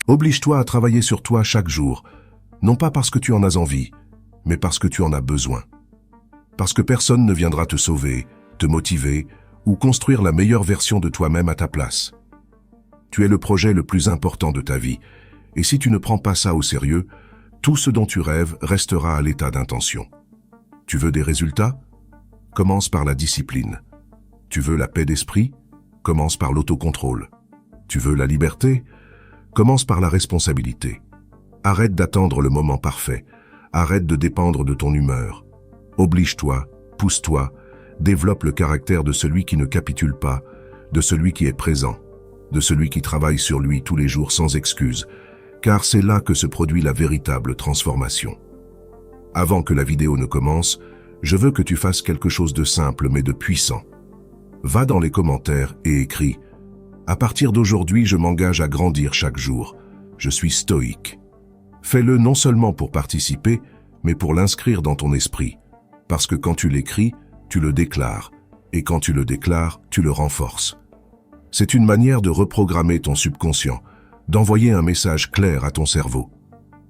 Oblige-toi à travailler sur toi chaque jour, non pas parce que tu en as envie, mais parce que tu en as besoin. Parce que personne ne viendra te sauver, te motiver ou construire la meilleure version de toi-même à ta place. Tu es le projet le plus important de ta vie, et si tu ne prends pas ça au sérieux, tout ce dont tu rêves restera à l'état d'intention. Tu veux des résultats? Commence par la discipline. Tu veux la paix d'esprit? Commence par l'autocontrôle. Tu veux la liberté? Commence par la responsabilité. Arrête d'attendre le moment parfait. Arrête de dépendre de ton humeur. Oblige-toi, pousse-toi, développe le caractère de celui qui ne capitule pas, de celui qui est présent, de celui qui travaille sur lui tous les jours sans excuse, car c'est là que se produit la véritable transformation. Avant que la vidéo ne commence, je veux que tu fasses quelque chose de simple mais de puissant. Va dans les commentaires et écris « À partir d'aujourd'hui, je m'engage à grandir chaque jour. Je suis stoïque ». Fais-le non seulement pour participer, mais pour l'inscrire dans ton esprit. Parce que quand tu l'écris, tu le déclares. Et quand tu le déclares, tu le renforces. C'est une manière de reprogrammer ton subconscient, d'envoyer un message clair à ton cerveau.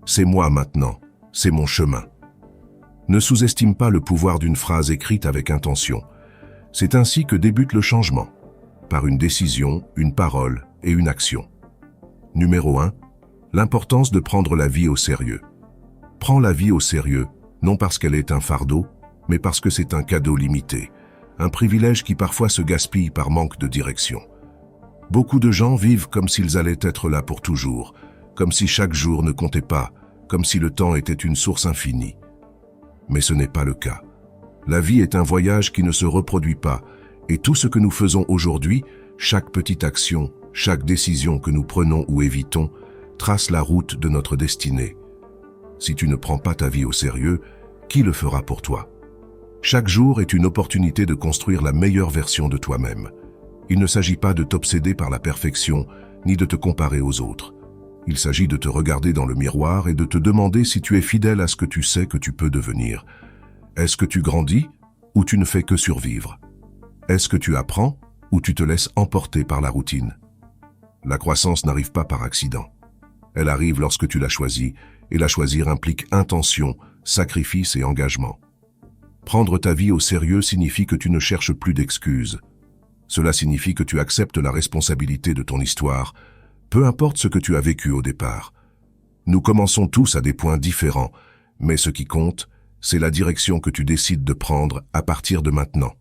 C'est moi maintenant, c'est mon chemin. Ne sous-estime pas le pouvoir d'une phrase écrite avec intention. C'est ainsi que débute le changement, par une décision, une parole et une action. Numéro 1. L'importance de prendre la vie au sérieux. Prends la vie au sérieux, non parce qu'elle est un fardeau, mais parce que c'est un cadeau limité, un privilège qui parfois se gaspille par manque de direction. Beaucoup de gens vivent comme s'ils allaient être là pour toujours, comme si chaque jour ne comptait pas, comme si le temps était une source infinie. Mais ce n'est pas le cas. La vie est un voyage qui ne se reproduit pas, et tout ce que nous faisons aujourd'hui, chaque petite action, chaque décision que nous prenons ou évitons, trace la route de notre destinée. Si tu ne prends pas ta vie au sérieux, qui le fera pour toi? Chaque jour est une opportunité de construire la meilleure version de toi-même. Il ne s'agit pas de t'obséder par la perfection, ni de te comparer aux autres. Il s'agit de te regarder dans le miroir et de te demander si tu es fidèle à ce que tu sais que tu peux devenir. Est-ce que tu grandis ou tu ne fais que survivre? Est-ce que tu apprends ou tu te laisses emporter par la routine? La croissance n'arrive pas par accident. Elle arrive lorsque tu l'as choisie, et la choisir implique intention, sacrifice et engagement. Prendre ta vie au sérieux signifie que tu ne cherches plus d'excuses. Cela signifie que tu acceptes la responsabilité de ton histoire, peu importe ce que tu as vécu au départ. Nous commençons tous à des points différents, mais ce qui compte, c'est la direction que tu décides de prendre à partir de maintenant.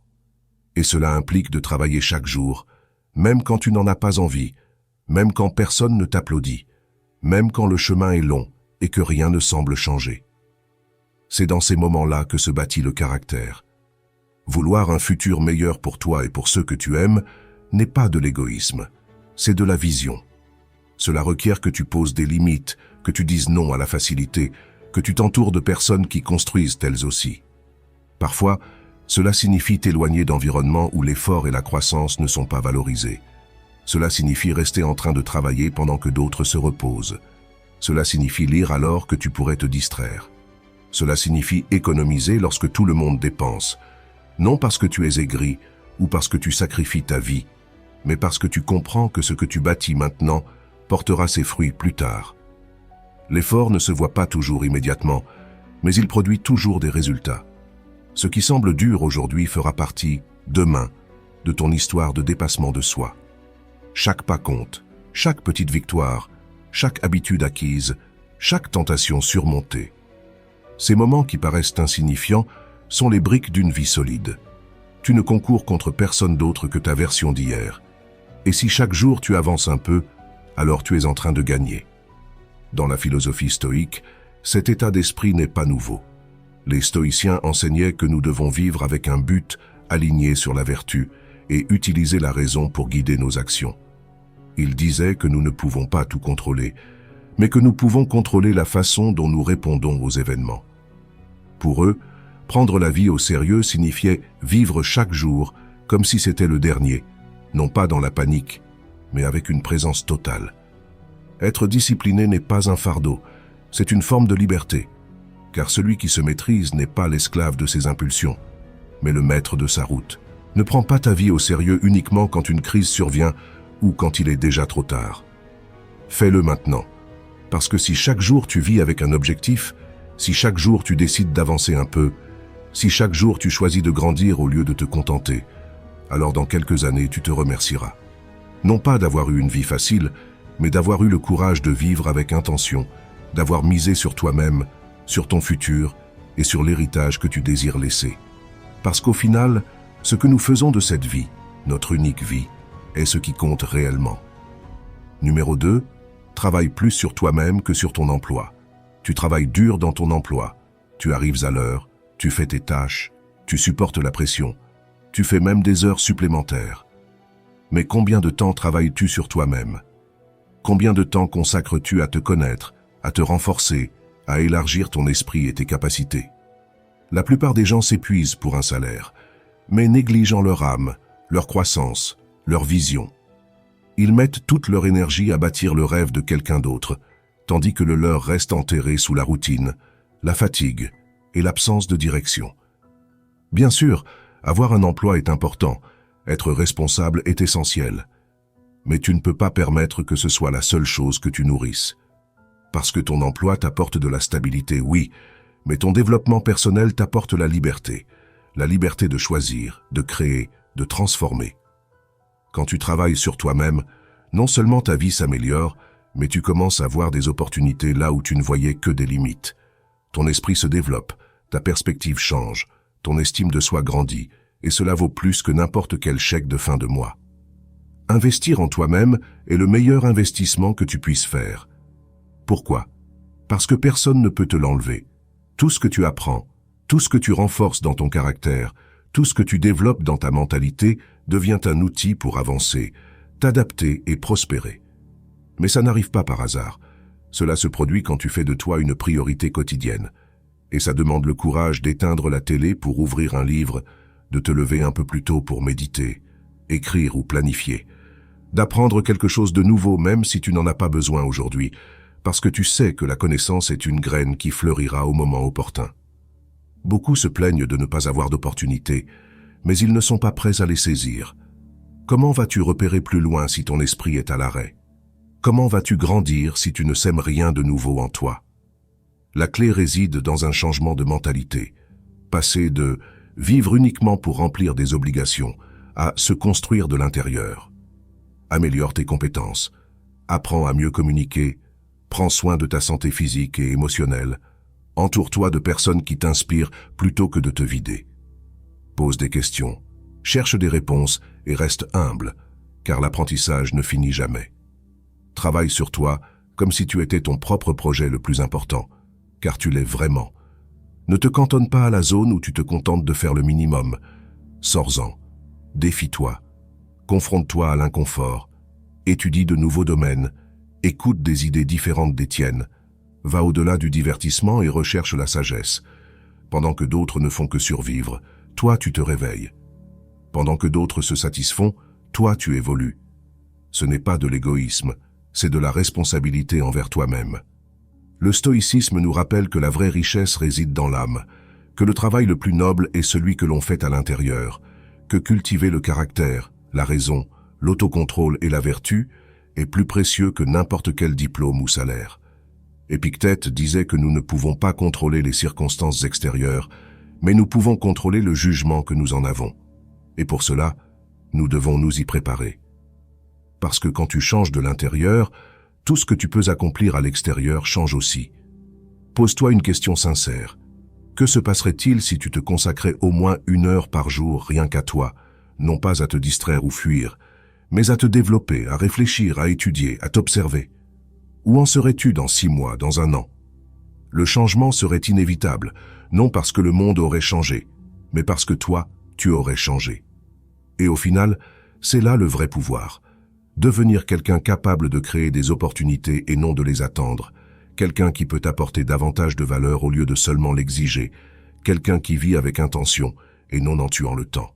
Et cela implique de travailler chaque jour, même quand tu n'en as pas envie, même quand personne ne t'applaudit, même quand le chemin est long et que rien ne semble changer. C'est dans ces moments-là que se bâtit le caractère. Vouloir un futur meilleur pour toi et pour ceux que tu aimes n'est pas de l'égoïsme, c'est de la vision. Cela requiert que tu poses des limites, que tu dises non à la facilité, que tu t'entoures de personnes qui construisent elles aussi. Parfois, cela signifie t'éloigner d'environnements où l'effort et la croissance ne sont pas valorisés. Cela signifie rester en train de travailler pendant que d'autres se reposent. Cela signifie lire alors que tu pourrais te distraire. Cela signifie économiser lorsque tout le monde dépense, non parce que tu es aigri ou parce que tu sacrifies ta vie, mais parce que tu comprends que ce que tu bâtis maintenant portera ses fruits plus tard. L'effort ne se voit pas toujours immédiatement, mais il produit toujours des résultats. Ce qui semble dur aujourd'hui fera partie, demain, de ton histoire de dépassement de soi. Chaque pas compte, chaque petite victoire, chaque habitude acquise, chaque tentation surmontée. Ces moments qui paraissent insignifiants sont les briques d'une vie solide. Tu ne concours contre personne d'autre que ta version d'hier. Et si chaque jour tu avances un peu, alors tu es en train de gagner. Dans la philosophie stoïque, cet état d'esprit n'est pas nouveau. Les stoïciens enseignaient que nous devons vivre avec un but aligné sur la vertu et utiliser la raison pour guider nos actions. Ils disaient que nous ne pouvons pas tout contrôler, mais que nous pouvons contrôler la façon dont nous répondons aux événements. Pour eux, prendre la vie au sérieux signifiait vivre chaque jour comme si c'était le dernier, non pas dans la panique, mais avec une présence totale. Être discipliné n'est pas un fardeau, c'est une forme de liberté, car celui qui se maîtrise n'est pas l'esclave de ses impulsions, mais le maître de sa route. Ne prends pas ta vie au sérieux uniquement quand une crise survient ou quand il est déjà trop tard. Fais-le maintenant, Parce que si chaque jour tu vis avec un objectif, si chaque jour tu décides d'avancer un peu, si chaque jour tu choisis de grandir au lieu de te contenter, alors dans quelques années tu te remercieras. Non pas d'avoir eu une vie facile, mais d'avoir eu le courage de vivre avec intention, d'avoir misé sur toi-même, sur ton futur et sur l'héritage que tu désires laisser. Parce qu'au final, ce que nous faisons de cette vie, notre unique vie, est ce qui compte réellement. Numéro 2, travaille plus sur toi-même que sur ton emploi. Tu travailles dur dans ton emploi, tu arrives à l'heure, tu fais tes tâches, tu supportes la pression, tu fais même des heures supplémentaires. Mais combien de temps travailles-tu sur toi-même? Combien de temps consacres-tu à te connaître, à te renforcer, à élargir ton esprit et tes capacités? La plupart des gens s'épuisent pour un salaire, mais négligeant leur âme, leur croissance, leur vision. Ils mettent toute leur énergie à bâtir le rêve de quelqu'un d'autre, tandis que le leur reste enterré sous la routine, la fatigue et l'absence de direction. Bien sûr, avoir un emploi est important, être responsable est essentiel. Mais tu ne peux pas permettre que ce soit la seule chose que tu nourrisses. Parce que ton emploi t'apporte de la stabilité, oui, mais ton développement personnel t'apporte la liberté de choisir, de créer, de transformer. Quand tu travailles sur toi-même, non seulement ta vie s'améliore, mais tu commences à voir des opportunités là où tu ne voyais que des limites. Ton esprit se développe, ta perspective change, ton estime de soi grandit, et cela vaut plus que n'importe quel chèque de fin de mois. Investir en toi-même est le meilleur investissement que tu puisses faire. Pourquoi? Parce que personne ne peut te l'enlever. Tout ce que tu apprends, tout ce que tu renforces dans ton caractère, tout ce que tu développes dans ta mentalité devient un outil pour avancer, t'adapter et prospérer. Mais ça n'arrive pas par hasard. Cela se produit quand tu fais de toi une priorité quotidienne. Et ça demande le courage d'éteindre la télé pour ouvrir un livre, de te lever un peu plus tôt pour méditer, écrire ou planifier, d'apprendre quelque chose de nouveau même si tu n'en as pas besoin aujourd'hui, parce que tu sais que la connaissance est une graine qui fleurira au moment opportun. Beaucoup se plaignent de ne pas avoir d'opportunités, mais ils ne sont pas prêts à les saisir. Comment vas-tu repérer plus loin si ton esprit est à l'arrêt? Comment vas-tu grandir si tu ne sèmes rien de nouveau en toi? La clé réside dans un changement de mentalité. Passer de vivre uniquement pour remplir des obligations à se construire de l'intérieur. Améliore tes compétences. Apprends à mieux communiquer. Prends soin de ta santé physique et émotionnelle. Entoure-toi de personnes qui t'inspirent plutôt que de te vider. Pose des questions, cherche des réponses et reste humble, car l'apprentissage ne finit jamais. Travaille sur toi comme si tu étais ton propre projet le plus important, car tu l'es vraiment. Ne te cantonne pas à la zone où tu te contentes de faire le minimum. Sors-en, défie-toi, confronte-toi à l'inconfort, étudie de nouveaux domaines, écoute des idées différentes des tiennes, va au-delà du divertissement et recherche la sagesse. Pendant que d'autres ne font que survivre, toi tu te réveilles. Pendant que d'autres se satisfont, toi tu évolues. Ce n'est pas de l'égoïsme, c'est de la responsabilité envers toi-même. Le stoïcisme nous rappelle que la vraie richesse réside dans l'âme, que le travail le plus noble est celui que l'on fait à l'intérieur, que cultiver le caractère, la raison, l'autocontrôle et la vertu est plus précieux que n'importe quel diplôme ou salaire. Épictète disait que nous ne pouvons pas contrôler les circonstances extérieures, mais nous pouvons contrôler le jugement que nous en avons. Et pour cela, nous devons nous y préparer. Parce que quand tu changes de l'intérieur, tout ce que tu peux accomplir à l'extérieur change aussi. Pose-toi une question sincère. Que se passerait-il si tu te consacrais au moins 1 heure par jour rien qu'à toi, non pas à te distraire ou fuir, mais à te développer, à réfléchir, à étudier, à t'observer? Où en serais-tu dans 6 mois, dans 1 an? Le changement serait inévitable, non parce que le monde aurait changé, mais parce que toi, tu aurais changé. Et au final, c'est là le vrai pouvoir. Devenir quelqu'un capable de créer des opportunités et non de les attendre. Quelqu'un qui peut apporter davantage de valeur au lieu de seulement l'exiger. Quelqu'un qui vit avec intention et non en tuant le temps.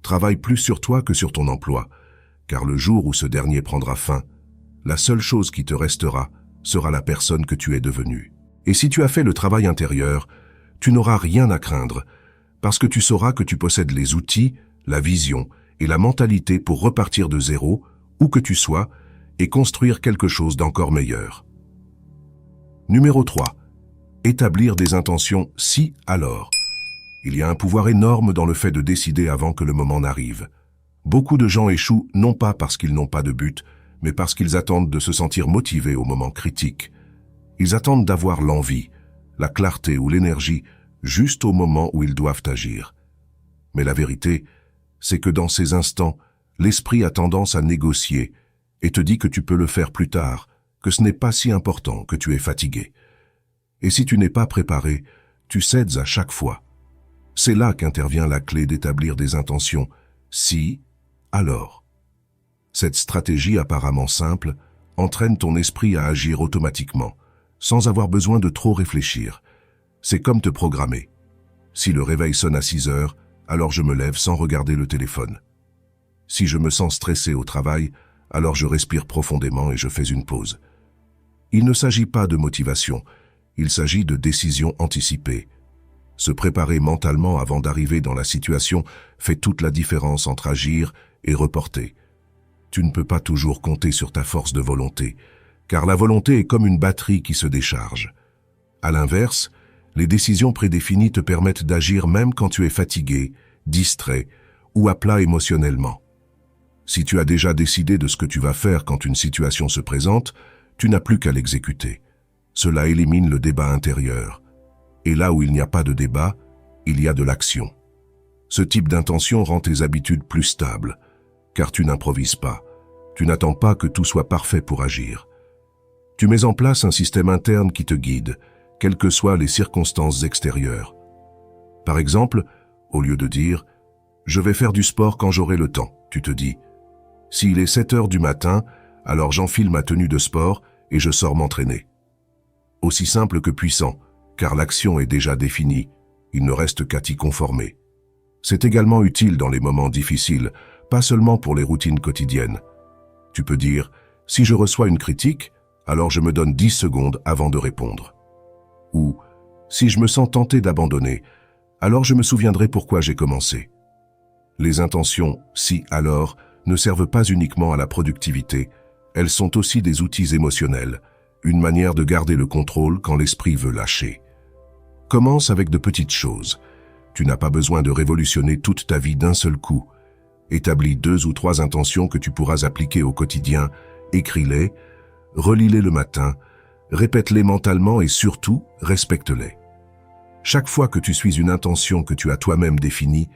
Travaille plus sur toi que sur ton emploi, car le jour où ce dernier prendra fin, la seule chose qui te restera sera la personne que tu es devenue. Et si tu as fait le travail intérieur, tu n'auras rien à craindre, parce que tu sauras que tu possèdes les outils, la vision et la mentalité pour repartir de zéro, où que tu sois, et construire quelque chose d'encore meilleur. Numéro 3. Établir des intentions si alors. Il y a un pouvoir énorme dans le fait de décider avant que le moment n'arrive. Beaucoup de gens échouent non pas parce qu'ils n'ont pas de but, mais parce qu'ils attendent de se sentir motivés au moment critique. Ils attendent d'avoir l'envie, la clarté ou l'énergie juste au moment où ils doivent agir. Mais la vérité, c'est que dans ces instants, l'esprit a tendance à négocier et te dit que tu peux le faire plus tard, que ce n'est pas si important, que tu es fatigué. Et si tu n'es pas préparé, tu cèdes à chaque fois. C'est là qu'intervient la clé d'établir des intentions. Si, alors. Cette stratégie apparemment simple entraîne ton esprit à agir automatiquement, sans avoir besoin de trop réfléchir. C'est comme te programmer. Si le réveil sonne à 6 heures, alors je me lève sans regarder le téléphone. Si je me sens stressé au travail, alors je respire profondément et je fais une pause. Il ne s'agit pas de motivation, il s'agit de décision anticipée. Se préparer mentalement avant d'arriver dans la situation fait toute la différence entre agir et reporter. Tu ne peux pas toujours compter sur ta force de volonté, car la volonté est comme une batterie qui se décharge. À l'inverse, les décisions prédéfinies te permettent d'agir même quand tu es fatigué, distrait ou à plat émotionnellement. Si tu as déjà décidé de ce que tu vas faire quand une situation se présente, tu n'as plus qu'à l'exécuter. Cela élimine le débat intérieur. Et là où il n'y a pas de débat, il y a de l'action. Ce type d'intention rend tes habitudes plus stables, car tu n'improvises pas. Tu n'attends pas que tout soit parfait pour agir. Tu mets en place un système interne qui te guide, quelles que soient les circonstances extérieures. Par exemple, au lieu de dire « je vais faire du sport quand j'aurai le temps », tu te dis « s'il est 7 heures du matin, alors j'enfile ma tenue de sport et je sors m'entraîner ». Aussi simple que puissant, car l'action est déjà définie, il ne reste qu'à t'y conformer. C'est également utile dans les moments difficiles, pas seulement pour les routines quotidiennes. Tu peux dire « si je reçois une critique, alors je me donne 10 secondes avant de répondre ». Ou « si je me sens tenté d'abandonner, alors je me souviendrai pourquoi j'ai commencé ». Les intentions « si, alors » ne servent pas uniquement à la productivité, elles sont aussi des outils émotionnels, une manière de garder le contrôle quand l'esprit veut lâcher. Commence avec de petites choses. Tu n'as pas besoin de révolutionner toute ta vie d'un seul coup. Établis 2 ou 3 intentions que tu pourras appliquer au quotidien, écris-les, relis-les le matin, répète-les mentalement et surtout, respecte-les. Chaque fois que tu suis une intention que tu as toi-même définie,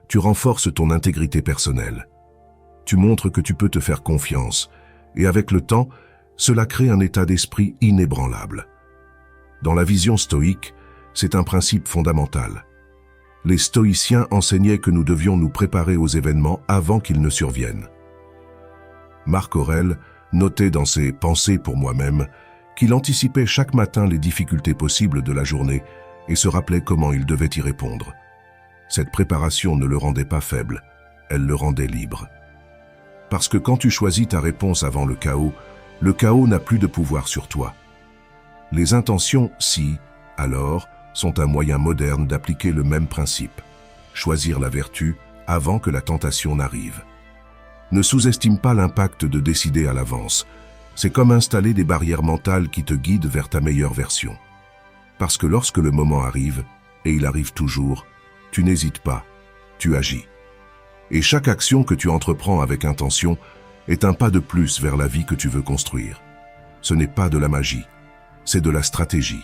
tu renforces ton intégrité personnelle. Tu montres que tu peux te faire confiance, et avec le temps, cela crée un état d'esprit inébranlable. Dans la vision stoïque, c'est un principe fondamental. Les stoïciens enseignaient que nous devions nous préparer aux événements avant qu'ils ne surviennent. Marc Aurèle notait dans ses « Pensées pour moi-même » qu'il anticipait chaque matin les difficultés possibles de la journée et se rappelait comment il devait y répondre. Cette préparation ne le rendait pas faible, elle le rendait libre. Parce que quand tu choisis ta réponse avant le chaos n'a plus de pouvoir sur toi. Les intentions « si », alors, sont un moyen moderne d'appliquer le même principe. Choisir la vertu avant que la tentation n'arrive. Ne sous-estime pas l'impact de décider à l'avance. C'est comme installer des barrières mentales qui te guident vers ta meilleure version. Parce que lorsque le moment arrive, et il arrive toujours, tu n'hésites pas, tu agis. Et chaque action que tu entreprends avec intention est un pas de plus vers la vie que tu veux construire. Ce n'est pas de la magie, c'est de la stratégie.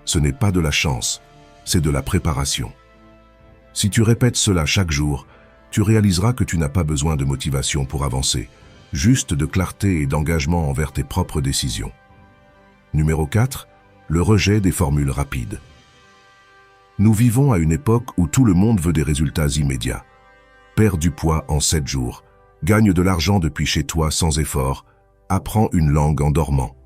Ce n'est pas de la chance, c'est de la préparation. Si tu répètes cela chaque jour, tu réaliseras que tu n'as pas besoin de motivation pour avancer, juste de clarté et d'engagement envers tes propres décisions. Numéro 4, le rejet des formules rapides. Nous vivons à une époque où tout le monde veut des résultats immédiats. Perds du poids en 7 jours, gagne de l'argent depuis chez toi sans effort, apprends une langue en dormant.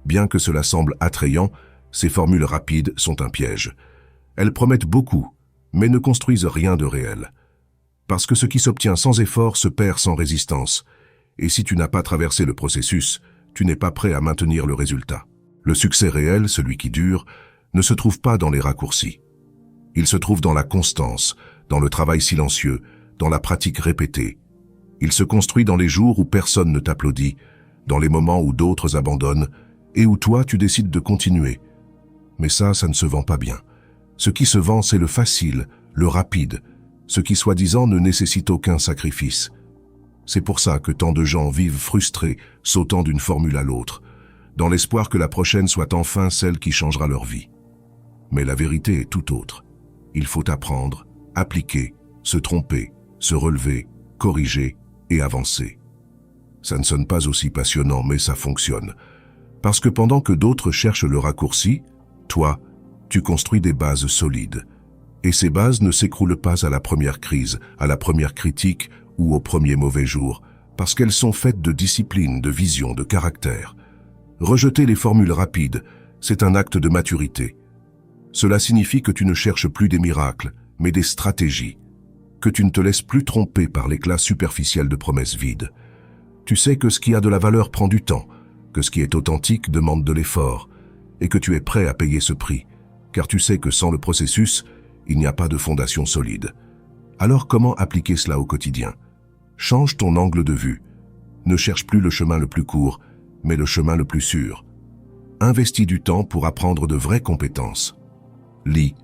Bien que cela semble attrayant, ces formules rapides sont un piège. Elles promettent beaucoup, mais ne construisent rien de réel. Parce que ce qui s'obtient sans effort se perd sans résistance. Et si tu n'as pas traversé le processus, tu n'es pas prêt à maintenir le résultat. Le succès réel, celui qui dure, ne se trouve pas dans les raccourcis. Il se trouve dans la constance, dans le travail silencieux, dans la pratique répétée. Il se construit dans les jours où personne ne t'applaudit, dans les moments où d'autres abandonnent, et où toi tu décides de continuer. Mais ça ne se vend pas bien. Ce qui se vend, c'est le facile, le rapide, ce qui soi-disant ne nécessite aucun sacrifice. C'est pour ça que tant de gens vivent frustrés, sautant d'une formule à l'autre, dans l'espoir que la prochaine soit enfin celle qui changera leur vie. Mais la vérité est tout autre. Il faut apprendre, appliquer, se tromper, se relever, corriger et avancer. Ça ne sonne pas aussi passionnant, mais ça fonctionne. Parce que pendant que d'autres cherchent le raccourci, toi, tu construis des bases solides. Et ces bases ne s'écroulent pas à la première crise, à la première critique ou au premier mauvais jour, parce qu'elles sont faites de discipline, de vision, de caractère. Rejeter les formules rapides, c'est un acte de maturité. Cela signifie que tu ne cherches plus des miracles, mais des stratégies, que tu ne te laisses plus tromper par l'éclat superficiel de promesses vides. Tu sais que ce qui a de la valeur prend du temps, que ce qui est authentique demande de l'effort, et que tu es prêt à payer ce prix, car tu sais que sans le processus, il n'y a pas de fondation solide. Alors comment appliquer cela au quotidien? Change ton angle de vue. Ne cherche plus le chemin le plus court, mais le chemin le plus sûr. Investis du temps pour apprendre de vraies compétences. Lis,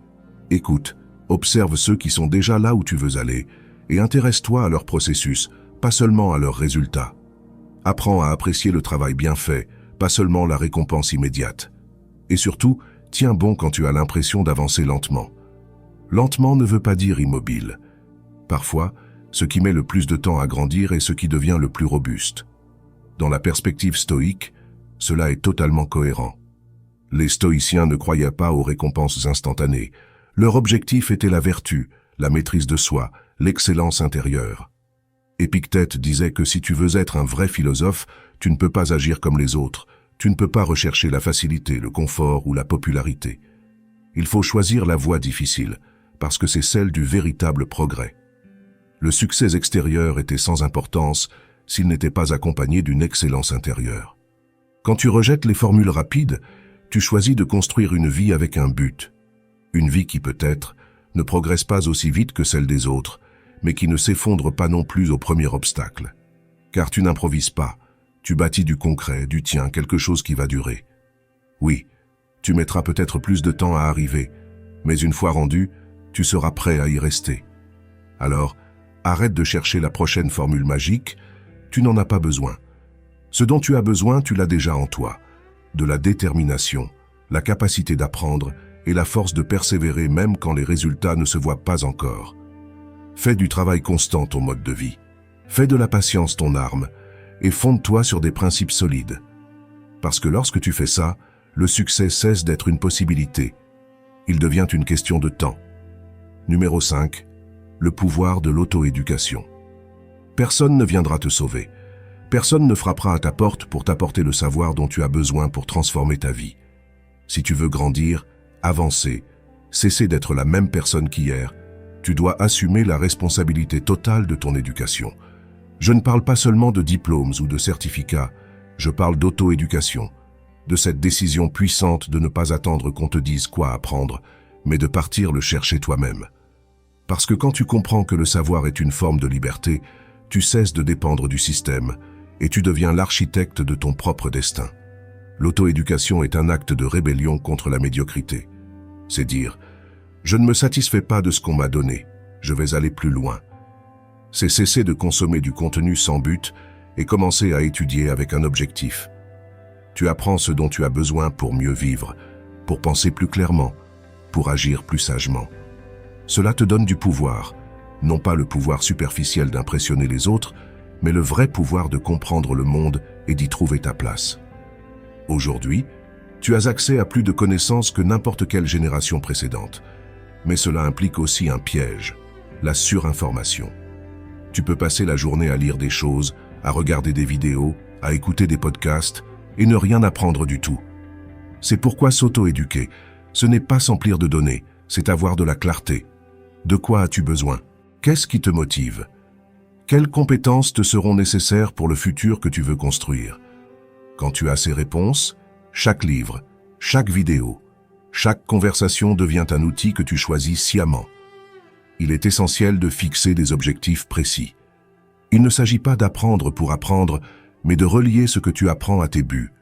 écoute, observe ceux qui sont déjà là où tu veux aller et intéresse-toi à leur processus, pas seulement à leurs résultats. Apprends à apprécier le travail bien fait, pas seulement la récompense immédiate. Et surtout, tiens bon quand tu as l'impression d'avancer lentement. Lentement ne veut pas dire immobile. Parfois, ce qui met le plus de temps à grandir est ce qui devient le plus robuste. Dans la perspective stoïque, cela est totalement cohérent. Les stoïciens ne croyaient pas aux récompenses instantanées. Leur objectif était la vertu, la maîtrise de soi, l'excellence intérieure. Épictète disait que si tu veux être un vrai philosophe, tu ne peux pas agir comme les autres, tu ne peux pas rechercher la facilité, le confort ou la popularité. Il faut choisir la voie difficile, parce que c'est celle du véritable progrès. Le succès extérieur était sans importance s'il n'était pas accompagné d'une excellence intérieure. Quand tu rejettes les formules rapides, tu choisis de construire une vie avec un but. Une vie qui peut-être ne progresse pas aussi vite que celle des autres, mais qui ne s'effondre pas non plus au premier obstacle. Car tu n'improvises pas, tu bâtis du concret, du tien, quelque chose qui va durer. Oui, tu mettras peut-être plus de temps à arriver, mais une fois rendu, tu seras prêt à y rester. Alors, arrête de chercher la prochaine formule magique, tu n'en as pas besoin. Ce dont tu as besoin, tu l'as déjà en toi. De la détermination, la capacité d'apprendre et la force de persévérer même quand les résultats ne se voient pas encore. Fais du travail constant ton mode de vie. Fais de la patience ton arme et fonde-toi sur des principes solides. Parce que lorsque tu fais ça, le succès cesse d'être une possibilité. Il devient une question de temps. Numéro 5. Le pouvoir de l'auto-éducation. Personne ne viendra te sauver. Personne ne frappera à ta porte pour t'apporter le savoir dont tu as besoin pour transformer ta vie. Si tu veux grandir, avancer, cesser d'être la même personne qu'hier, tu dois assumer la responsabilité totale de ton éducation. Je ne parle pas seulement de diplômes ou de certificats, je parle d'auto-éducation, de cette décision puissante de ne pas attendre qu'on te dise quoi apprendre, mais de partir le chercher toi-même. Parce que quand tu comprends que le savoir est une forme de liberté, tu cesses de dépendre du système et tu deviens l'architecte de ton propre destin. L'auto-éducation est un acte de rébellion contre la médiocrité. C'est dire, je ne me satisfais pas de ce qu'on m'a donné, je vais aller plus loin. C'est cesser de consommer du contenu sans but et commencer à étudier avec un objectif. Tu apprends ce dont tu as besoin pour mieux vivre, pour penser plus clairement, pour agir plus sagement. Cela te donne du pouvoir, non pas le pouvoir superficiel d'impressionner les autres, mais le vrai pouvoir de comprendre le monde et d'y trouver ta place. Aujourd'hui, tu as accès à plus de connaissances que n'importe quelle génération précédente. Mais cela implique aussi un piège, la surinformation. Tu peux passer la journée à lire des choses, à regarder des vidéos, à écouter des podcasts et ne rien apprendre du tout. C'est pourquoi s'auto-éduquer, ce n'est pas s'emplir de données, c'est avoir de la clarté. De quoi as-tu besoin? Qu'est-ce qui te motive? Quelles compétences te seront nécessaires pour le futur que tu veux construire? Quand tu as ces réponses, chaque livre, chaque vidéo, chaque conversation devient un outil que tu choisis sciemment. Il est essentiel de fixer des objectifs précis. Il ne s'agit pas d'apprendre pour apprendre, mais de relier ce que tu apprends à tes buts.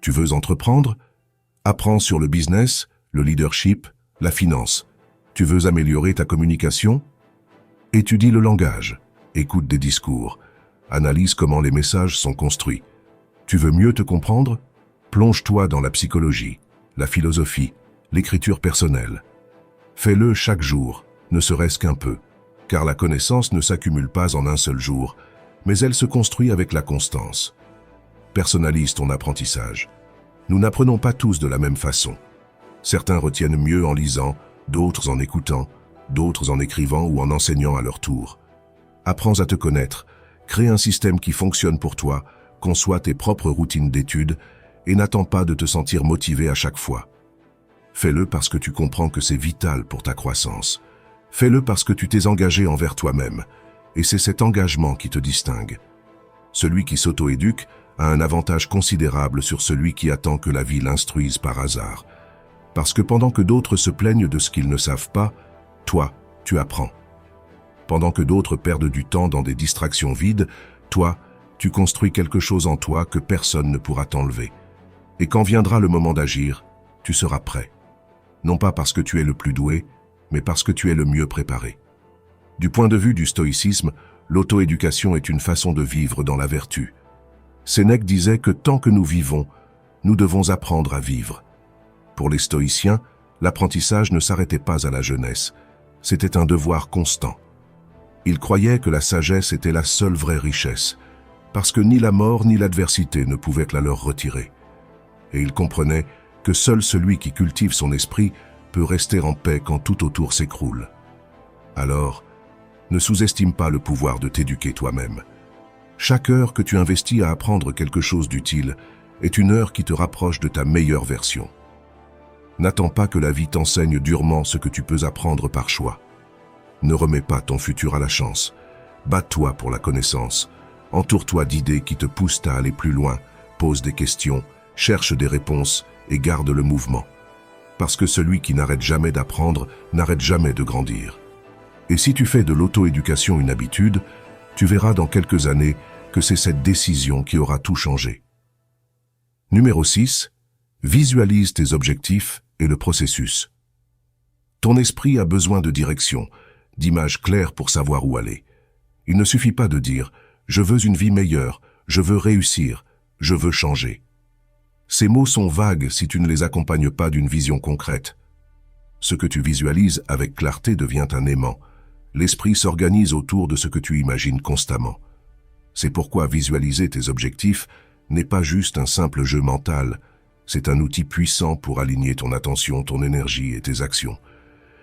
Tu veux entreprendre? Apprends sur le business, le leadership, la finance. Tu veux améliorer ta communication? Étudie le langage, écoute des discours, analyse comment les messages sont construits. Tu veux mieux te comprendre? Plonge-toi dans la psychologie, la philosophie, l'écriture personnelle. Fais-le chaque jour, ne serait-ce qu'un peu, car la connaissance ne s'accumule pas en un seul jour, mais elle se construit avec la constance. Personnalise ton apprentissage. Nous n'apprenons pas tous de la même façon. Certains retiennent mieux en lisant, d'autres en écoutant, d'autres en écrivant ou en enseignant à leur tour. Apprends à te connaître, crée un système qui fonctionne pour toi, conçois tes propres routines d'études et n'attends pas de te sentir motivé à chaque fois. Fais-le parce que tu comprends que c'est vital pour ta croissance. Fais-le parce que tu t'es engagé envers toi-même, et c'est cet engagement qui te distingue. Celui qui s'auto-éduque a un avantage considérable sur celui qui attend que la vie l'instruise par hasard. Parce que pendant que d'autres se plaignent de ce qu'ils ne savent pas, toi, tu apprends. Pendant que d'autres perdent du temps dans des distractions vides, toi, tu construis quelque chose en toi que personne ne pourra t'enlever. Et quand viendra le moment d'agir, tu seras prêt. Non pas parce que tu es le plus doué, mais parce que tu es le mieux préparé. Du point de vue du stoïcisme, l'auto-éducation est une façon de vivre dans la vertu. Sénèque disait que tant que nous vivons, nous devons apprendre à vivre. Pour les stoïciens, l'apprentissage ne s'arrêtait pas à la jeunesse, c'était un devoir constant. Ils croyaient que la sagesse était la seule vraie richesse, parce que ni la mort ni l'adversité ne pouvaient la leur retirer. Et ils comprenaient que seul celui qui cultive son esprit peut rester en paix quand tout autour s'écroule. Alors, ne sous-estime pas le pouvoir de t'éduquer toi-même. Chaque heure que tu investis à apprendre quelque chose d'utile est une heure qui te rapproche de ta meilleure version. N'attends pas que la vie t'enseigne durement ce que tu peux apprendre par choix. Ne remets pas ton futur à la chance. Bats-toi pour la connaissance. Entoure-toi d'idées qui te poussent à aller plus loin. Pose des questions, cherche des réponses et garde le mouvement. Parce que celui qui n'arrête jamais d'apprendre n'arrête jamais de grandir. Et si tu fais de l'auto-éducation une habitude, tu verras dans quelques années que c'est cette décision qui aura tout changé. Numéro 6. Visualise tes objectifs et le processus. Ton esprit a besoin de direction, d'images claires pour savoir où aller. Il ne suffit pas de dire « je veux une vie meilleure, je veux réussir, je veux changer ». Ces mots sont vagues si tu ne les accompagnes pas d'une vision concrète. Ce que tu visualises avec clarté devient un aimant. L'esprit s'organise autour de ce que tu imagines constamment. C'est pourquoi visualiser tes objectifs n'est pas juste un simple jeu mental, c'est un outil puissant pour aligner ton attention, ton énergie et tes actions.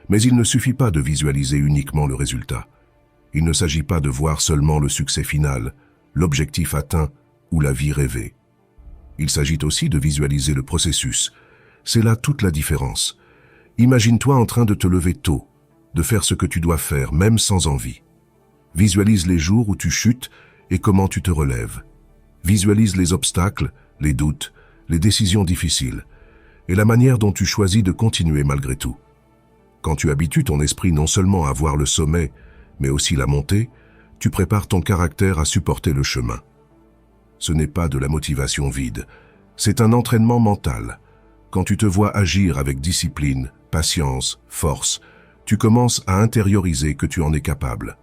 Mais il ne suffit pas de visualiser uniquement le résultat. Il ne s'agit pas de voir seulement le succès final, l'objectif atteint ou la vie rêvée. Il s'agit aussi de visualiser le processus. C'est là toute la différence. Imagine-toi en train de te lever tôt, de faire ce que tu dois faire, même sans envie. Visualise les jours où tu chutes et comment tu te relèves. Visualise les obstacles, les doutes, les décisions difficiles, et la manière dont tu choisis de continuer malgré tout. Quand tu habitues ton esprit non seulement à voir le sommet, mais aussi la montée, tu prépares ton caractère à supporter le chemin. Ce n'est pas de la motivation vide, c'est un entraînement mental. Quand tu te vois agir avec discipline, patience, force, tu commences à intérioriser que tu en es capable.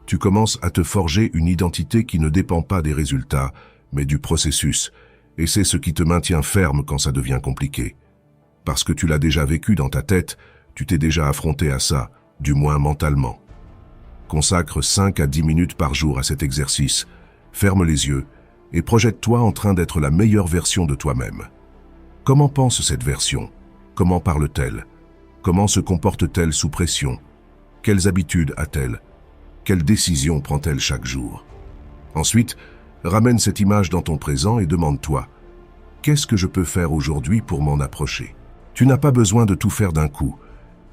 Tu commences à te forger une identité qui ne dépend pas des résultats, mais du processus, et c'est ce qui te maintient ferme quand ça devient compliqué. Parce que tu l'as déjà vécu dans ta tête, tu t'es déjà affronté à ça, du moins mentalement. Consacre 5 à 10 minutes par jour à cet exercice, ferme les yeux et projette-toi en train d'être la meilleure version de toi-même. Comment pense cette version? Comment parle-t-elle? Comment se comporte-t-elle sous pression? Quelles habitudes a-t-elle? Quelles décisions prend-elle chaque jour? Ensuite, ramène cette image dans ton présent et demande-toi « Qu'est-ce que je peux faire aujourd'hui pour m'en approcher ?» Tu n'as pas besoin de tout faire d'un coup,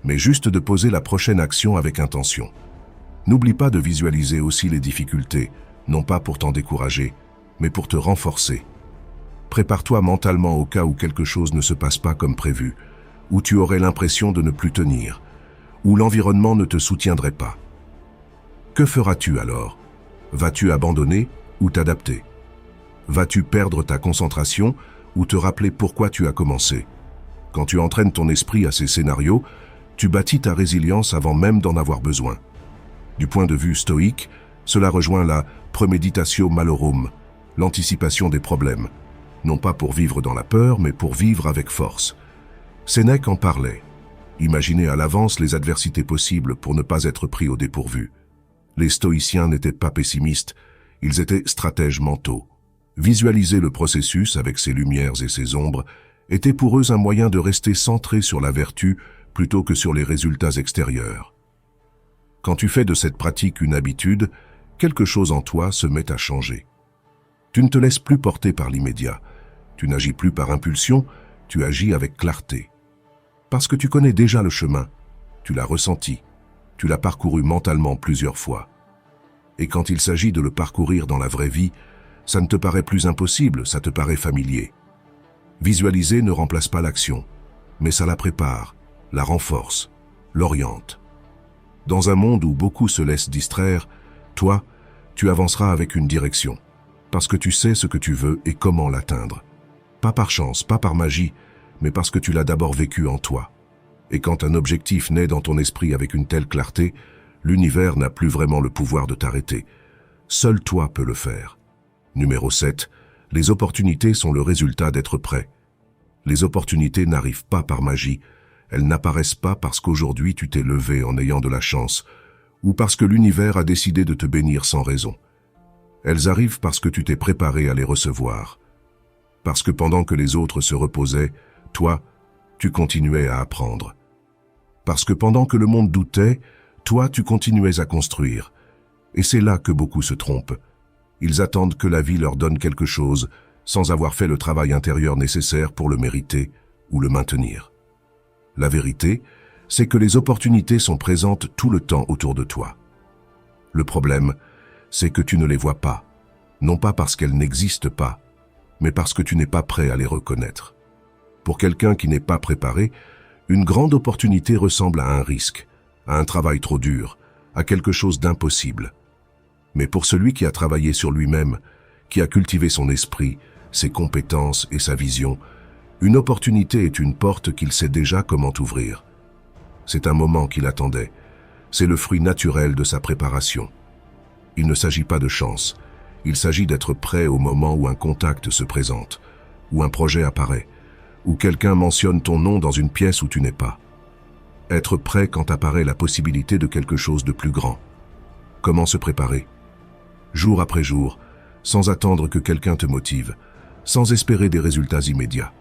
mais juste de poser la prochaine action avec intention. N'oublie pas de visualiser aussi les difficultés, non pas pour t'en décourager, mais pour te renforcer. Prépare-toi mentalement au cas où quelque chose ne se passe pas comme prévu, où tu aurais l'impression de ne plus tenir, où l'environnement ne te soutiendrait pas. Que feras-tu alors? Vas-tu abandonner ou t'adapter? Vas-tu perdre ta concentration ou te rappeler pourquoi tu as commencé. Quand tu entraînes ton esprit à ces scénarios, tu bâtis ta résilience avant même d'en avoir besoin. Du point de vue stoïque, cela rejoint la premeditatio malorum, l'anticipation des problèmes, non pas pour vivre dans la peur, mais pour vivre avec force. Sénèque en parlait. Imaginer à l'avance les adversités possibles pour ne pas être pris au dépourvu. Les stoïciens n'étaient pas pessimistes, ils étaient stratèges mentaux. Visualiser le processus avec ses lumières et ses ombres était pour eux un moyen de rester centré sur la vertu plutôt que sur les résultats extérieurs. Quand tu fais de cette pratique une habitude, quelque chose en toi se met à changer. Tu ne te laisses plus porter par l'immédiat. Tu n'agis plus par impulsion, tu agis avec clarté. Parce que tu connais déjà le chemin, tu l'as ressenti, tu l'as parcouru mentalement plusieurs fois. Et quand il s'agit de le parcourir dans la vraie vie, ça ne te paraît plus impossible, ça te paraît familier. Visualiser ne remplace pas l'action, mais ça la prépare, la renforce, l'oriente. Dans un monde où beaucoup se laissent distraire, toi, tu avanceras avec une direction, parce que tu sais ce que tu veux et comment l'atteindre. Pas par chance, pas par magie, mais parce que tu l'as d'abord vécu en toi. Et quand un objectif naît dans ton esprit avec une telle clarté, l'univers n'a plus vraiment le pouvoir de t'arrêter. Seul toi peux le faire. Numéro 7. Les opportunités sont le résultat d'être prêt. Les opportunités n'arrivent pas par magie, elles n'apparaissent pas parce qu'aujourd'hui tu t'es levé en ayant de la chance, ou parce que l'univers a décidé de te bénir sans raison. Elles arrivent parce que tu t'es préparé à les recevoir. Parce que pendant que les autres se reposaient, toi, tu continuais à apprendre. Parce que pendant que le monde doutait, toi, tu continuais à construire. Et c'est là que beaucoup se trompent. Ils attendent que la vie leur donne quelque chose, sans avoir fait le travail intérieur nécessaire pour le mériter ou le maintenir. La vérité, c'est que les opportunités sont présentes tout le temps autour de toi. Le problème, c'est que tu ne les vois pas, non pas parce qu'elles n'existent pas, mais parce que tu n'es pas prêt à les reconnaître. Pour quelqu'un qui n'est pas préparé, une grande opportunité ressemble à un risque, à un travail trop dur, à quelque chose d'impossible. Mais pour celui qui a travaillé sur lui-même, qui a cultivé son esprit, ses compétences et sa vision, une opportunité est une porte qu'il sait déjà comment ouvrir. C'est un moment qu'il attendait. C'est le fruit naturel de sa préparation. Il ne s'agit pas de chance. Il s'agit d'être prêt au moment où un contact se présente, où un projet apparaît, où quelqu'un mentionne ton nom dans une pièce où tu n'es pas. Être prêt quand apparaît la possibilité de quelque chose de plus grand. Comment se préparer? Jour après jour, sans attendre que quelqu'un te motive, sans espérer des résultats immédiats.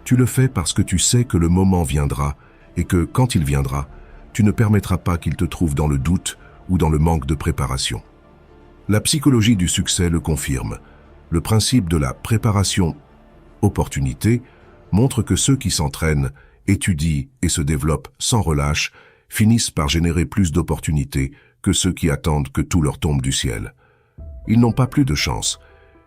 Tu le fais parce que tu sais que le moment viendra et que, quand il viendra, tu ne permettras pas qu'il te trouve dans le doute ou dans le manque de préparation. La psychologie du succès le confirme. Le principe de la préparation-opportunité montre que ceux qui s'entraînent, étudient et se développent sans relâche finissent par générer plus d'opportunités que ceux qui attendent que tout leur tombe du ciel. Ils n'ont pas plus de chance,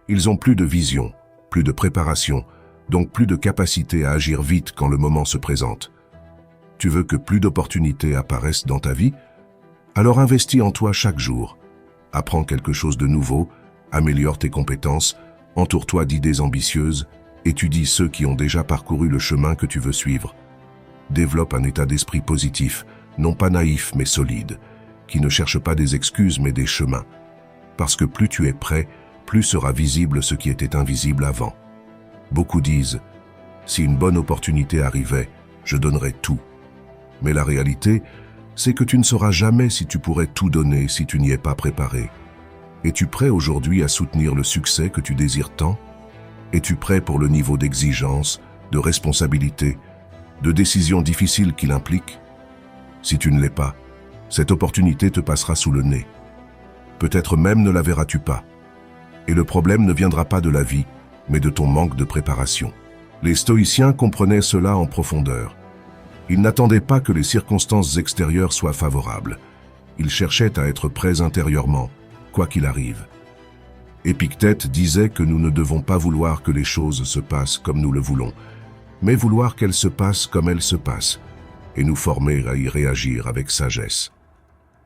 ils ont plus de vision, plus de préparation, donc plus de capacité à agir vite quand le moment se présente. Tu veux que plus d'opportunités apparaissent dans ta vie? Alors investis en toi chaque jour. Apprends quelque chose de nouveau, améliore tes compétences, entoure-toi d'idées ambitieuses, étudie ceux qui ont déjà parcouru le chemin que tu veux suivre. Développe un état d'esprit positif, non pas naïf mais solide, qui ne cherche pas des excuses mais des chemins. Parce que plus tu es prêt, plus sera visible ce qui était invisible avant. Beaucoup disent, si une bonne opportunité arrivait, je donnerais tout. Mais la réalité, c'est que tu ne sauras jamais si tu pourrais tout donner si tu n'y es pas préparé. Es-tu prêt aujourd'hui à soutenir le succès que tu désires tant? Es-tu prêt pour le niveau d'exigence, de responsabilité, de décision difficile qu'il implique? Si tu ne l'es pas, cette opportunité te passera sous le nez. Peut-être même ne la verras-tu pas. Et le problème ne viendra pas de la vie, mais de ton manque de préparation. Les stoïciens comprenaient cela en profondeur. Ils n'attendaient pas que les circonstances extérieures soient favorables. Ils cherchaient à être prêts intérieurement, quoi qu'il arrive. Épictète disait que nous ne devons pas vouloir que les choses se passent comme nous le voulons, mais vouloir qu'elles se passent comme elles se passent, et nous former à y réagir avec sagesse.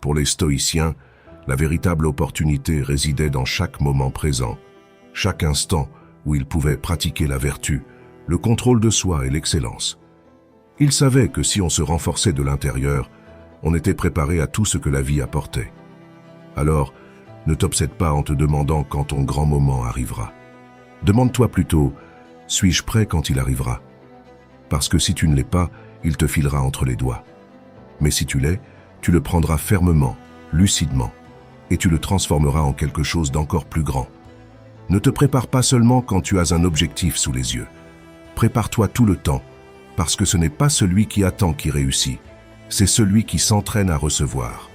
Pour les stoïciens, la véritable opportunité résidait dans chaque moment présent, chaque instant où ils pouvaient pratiquer la vertu, le contrôle de soi et l'excellence. Il savait que si on se renforçait de l'intérieur, on était préparé à tout ce que la vie apportait. Alors, ne t'obsède pas en te demandant quand ton grand moment arrivera. Demande-toi plutôt, suis-je prêt quand il arrivera? Parce que si tu ne l'es pas, il te filera entre les doigts. Mais si tu l'es, tu le prendras fermement, lucidement, et tu le transformeras en quelque chose d'encore plus grand. Ne te prépare pas seulement quand tu as un objectif sous les yeux. Prépare-toi tout le temps, parce que ce n'est pas celui qui attend qui réussit, c'est celui qui s'entraîne à recevoir.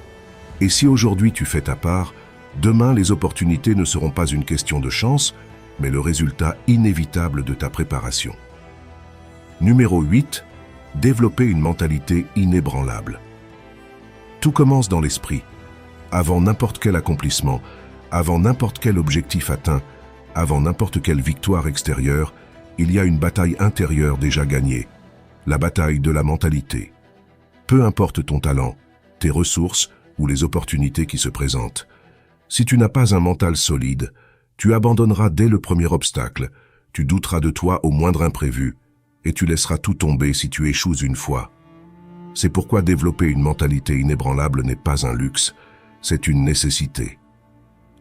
Et si aujourd'hui tu fais ta part, demain les opportunités ne seront pas une question de chance, mais le résultat inévitable de ta préparation. Numéro 8. Développer une mentalité inébranlable. Tout commence dans l'esprit. Avant n'importe quel accomplissement, avant n'importe quel objectif atteint, avant n'importe quelle victoire extérieure, il y a une bataille intérieure déjà gagnée, la bataille de la mentalité. Peu importe ton talent, tes ressources ou les opportunités qui se présentent. Si tu n'as pas un mental solide, tu abandonneras dès le premier obstacle, tu douteras de toi au moindre imprévu, et tu laisseras tout tomber si tu échoues une fois. C'est pourquoi développer une mentalité inébranlable n'est pas un luxe, c'est une nécessité.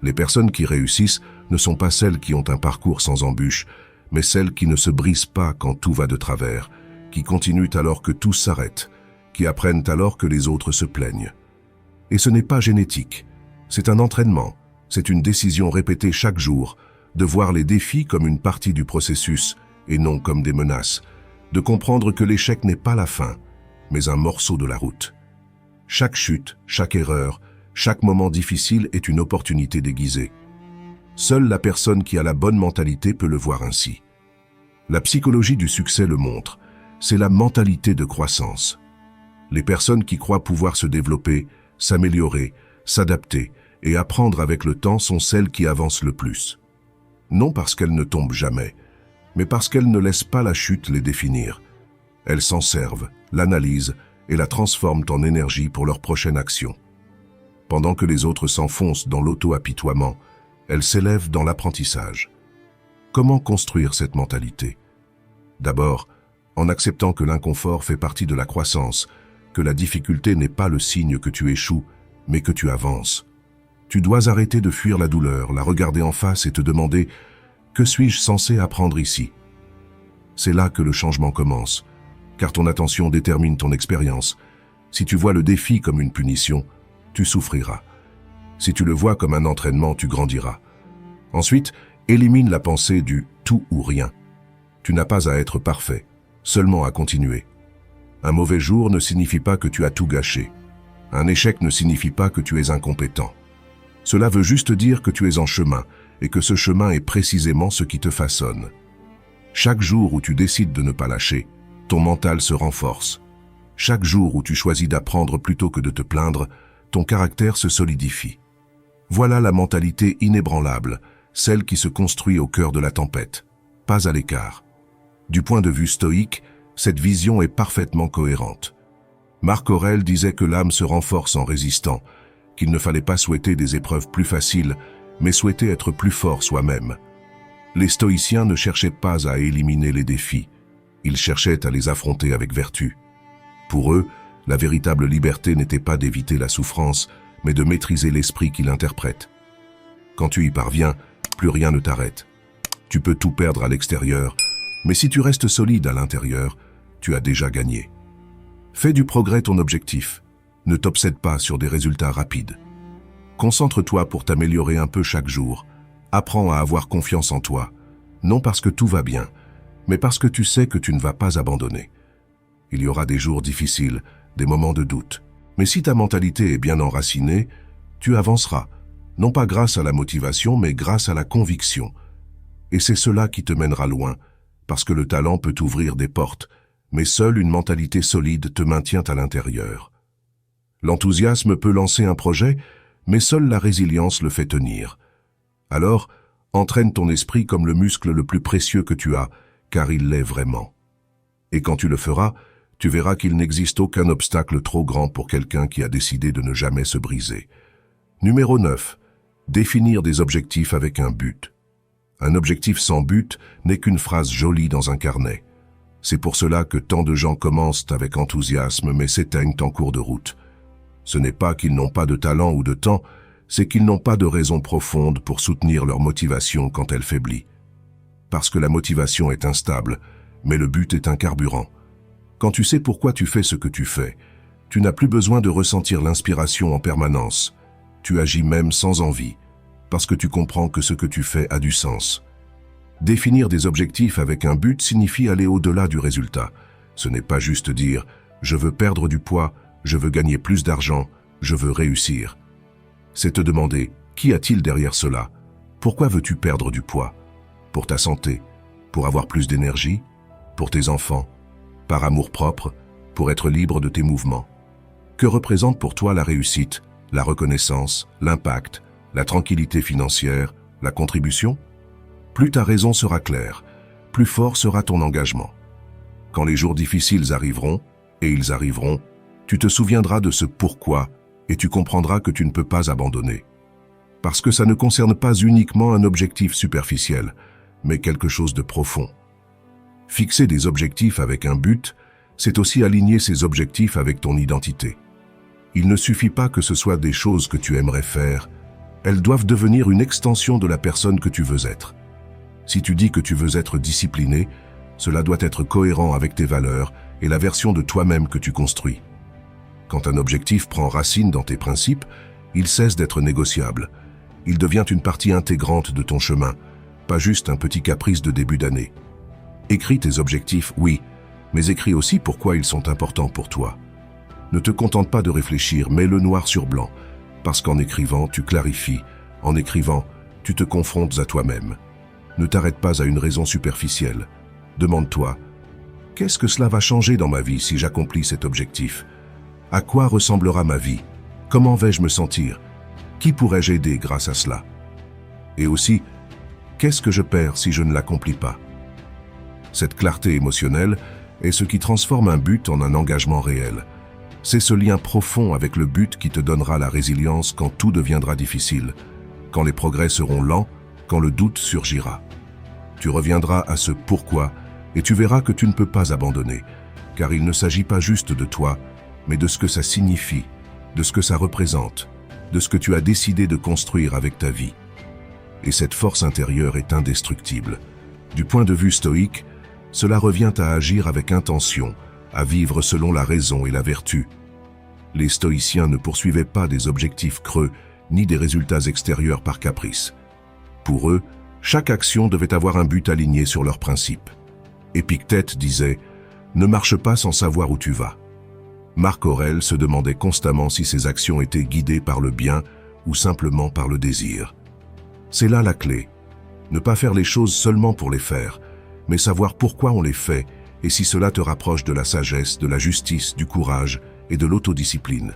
Les personnes qui réussissent ne sont pas celles qui ont un parcours sans embûches, mais celles qui ne se brisent pas quand tout va de travers, qui continuent alors que tout s'arrête, qui apprennent alors que les autres se plaignent. Et ce n'est pas génétique, c'est un entraînement, c'est une décision répétée chaque jour, de voir les défis comme une partie du processus et non comme des menaces, de comprendre que l'échec n'est pas la fin, mais un morceau de la route. Chaque chute, chaque erreur, chaque moment difficile est une opportunité déguisée. Seule la personne qui a la bonne mentalité peut le voir ainsi. La psychologie du succès le montre, c'est la mentalité de croissance. Les personnes qui croient pouvoir se développer, s'améliorer, s'adapter et apprendre avec le temps sont celles qui avancent le plus. Non parce qu'elles ne tombent jamais, mais parce qu'elles ne laissent pas la chute les définir. Elles s'en servent, l'analysent et la transforment en énergie pour leur prochaine action. Pendant que les autres s'enfoncent dans l'auto-apitoiement, elles s'élèvent dans l'apprentissage. Comment construire cette mentalité? D'abord, en acceptant que l'inconfort fait partie de la croissance, que la difficulté n'est pas le signe que tu échoues, mais que tu avances. Tu dois arrêter de fuir la douleur, la regarder en face et te demander « Que suis-je censé apprendre ici ?» C'est là que le changement commence, car ton attention détermine ton expérience. Si tu vois le défi comme une punition, tu souffriras. Si tu le vois comme un entraînement, tu grandiras. Ensuite, élimine la pensée du « tout ou rien ». Tu n'as pas à être parfait, seulement à continuer. Un mauvais jour ne signifie pas que tu as tout gâché. Un échec ne signifie pas que tu es incompétent. Cela veut juste dire que tu es en chemin et que ce chemin est précisément ce qui te façonne. Chaque jour où tu décides de ne pas lâcher, ton mental se renforce. Chaque jour où tu choisis d'apprendre plutôt que de te plaindre, ton caractère se solidifie. Voilà la mentalité inébranlable, celle qui se construit au cœur de la tempête, pas à l'écart. Du point de vue stoïque, cette vision est parfaitement cohérente. Marc Aurèle disait que l'âme se renforce en résistant, qu'il ne fallait pas souhaiter des épreuves plus faciles, mais souhaiter être plus fort soi-même. Les stoïciens ne cherchaient pas à éliminer les défis, ils cherchaient à les affronter avec vertu. Pour eux, la véritable liberté n'était pas d'éviter la souffrance, mais de maîtriser l'esprit qui l'interprète. Quand tu y parviens, plus rien ne t'arrête. Tu peux tout perdre à l'extérieur, mais si tu restes solide à l'intérieur, tu as déjà gagné. Fais du progrès ton objectif. Ne t'obsède pas sur des résultats rapides. Concentre-toi pour t'améliorer un peu chaque jour. Apprends à avoir confiance en toi, non parce que tout va bien, mais parce que tu sais que tu ne vas pas abandonner. Il y aura des jours difficiles, des moments de doute. Mais si ta mentalité est bien enracinée, tu avanceras, non pas grâce à la motivation, mais grâce à la conviction. Et c'est cela qui te mènera loin, parce que le talent peut ouvrir des portes, mais seule une mentalité solide te maintient à l'intérieur. L'enthousiasme peut lancer un projet, mais seule la résilience le fait tenir. Alors, entraîne ton esprit comme le muscle le plus précieux que tu as, car il l'est vraiment. Et quand tu le feras, tu verras qu'il n'existe aucun obstacle trop grand pour quelqu'un qui a décidé de ne jamais se briser. Numéro 9. Définir des objectifs avec un but. Un objectif sans but n'est qu'une phrase jolie dans un carnet. C'est pour cela que tant de gens commencent avec enthousiasme mais s'éteignent en cours de route. Ce n'est pas qu'ils n'ont pas de talent ou de temps, c'est qu'ils n'ont pas de raison profonde pour soutenir leur motivation quand elle faiblit. Parce que la motivation est instable, mais le but est un carburant. Quand tu sais pourquoi tu fais ce que tu fais, tu n'as plus besoin de ressentir l'inspiration en permanence. Tu agis même sans envie, parce que tu comprends que ce que tu fais a du sens. Définir des objectifs avec un but signifie aller au-delà du résultat. Ce n'est pas juste dire « je veux perdre du poids, je veux gagner plus d'argent, je veux réussir ». C'est te demander « qu'y a-t-il derrière cela ? Pourquoi veux-tu perdre du poids ? Pour ta santé, pour avoir plus d'énergie, pour tes enfants, par amour-propre, pour être libre de tes mouvements. Que représente pour toi la réussite, la reconnaissance, l'impact, la tranquillité financière, la contribution ? Plus ta raison sera claire, plus fort sera ton engagement. Quand les jours difficiles arriveront, et ils arriveront, tu te souviendras de ce pourquoi et tu comprendras que tu ne peux pas abandonner. Parce que ça ne concerne pas uniquement un objectif superficiel, mais quelque chose de profond. Fixer des objectifs avec un but, c'est aussi aligner ces objectifs avec ton identité. Il ne suffit pas que ce soit des choses que tu aimerais faire, elles doivent devenir une extension de la personne que tu veux être. Si tu dis que tu veux être discipliné, cela doit être cohérent avec tes valeurs et la version de toi-même que tu construis. Quand un objectif prend racine dans tes principes, il cesse d'être négociable. Il devient une partie intégrante de ton chemin, pas juste un petit caprice de début d'année. Écris tes objectifs, oui, mais écris aussi pourquoi ils sont importants pour toi. Ne te contente pas de réfléchir, mets-le noir sur blanc, parce qu'en écrivant, tu clarifies. En écrivant, tu te confrontes à toi-même. Ne t'arrête pas à une raison superficielle. Demande-toi, qu'est-ce que cela va changer dans ma vie si j'accomplis cet objectif ? À quoi ressemblera ma vie ? Comment vais-je me sentir ? Qui pourrais-je aider grâce à cela ? Et aussi, qu'est-ce que je perds si je ne l'accomplis pas ? Cette clarté émotionnelle est ce qui transforme un but en un engagement réel. C'est ce lien profond avec le but qui te donnera la résilience quand tout deviendra difficile, quand les progrès seront lents, quand le doute surgira. Tu reviendras à ce pourquoi et tu verras que tu ne peux pas abandonner, car il ne s'agit pas juste de toi, mais de ce que ça signifie, de ce que ça représente, de ce que tu as décidé de construire avec ta vie. Et cette force intérieure est indestructible. Du point de vue stoïque, cela revient à agir avec intention, à vivre selon la raison et la vertu. Les stoïciens ne poursuivaient pas des objectifs creux, ni des résultats extérieurs par caprice. Pour eux, chaque action devait avoir un but aligné sur leurs principes. Épictète disait « Ne marche pas sans savoir où tu vas ». Marc Aurèle se demandait constamment si ses actions étaient guidées par le bien ou simplement par le désir. C'est là la clé. Ne pas faire les choses seulement pour les faire, mais savoir pourquoi on les fait et si cela te rapproche de la sagesse, de la justice, du courage et de l'autodiscipline.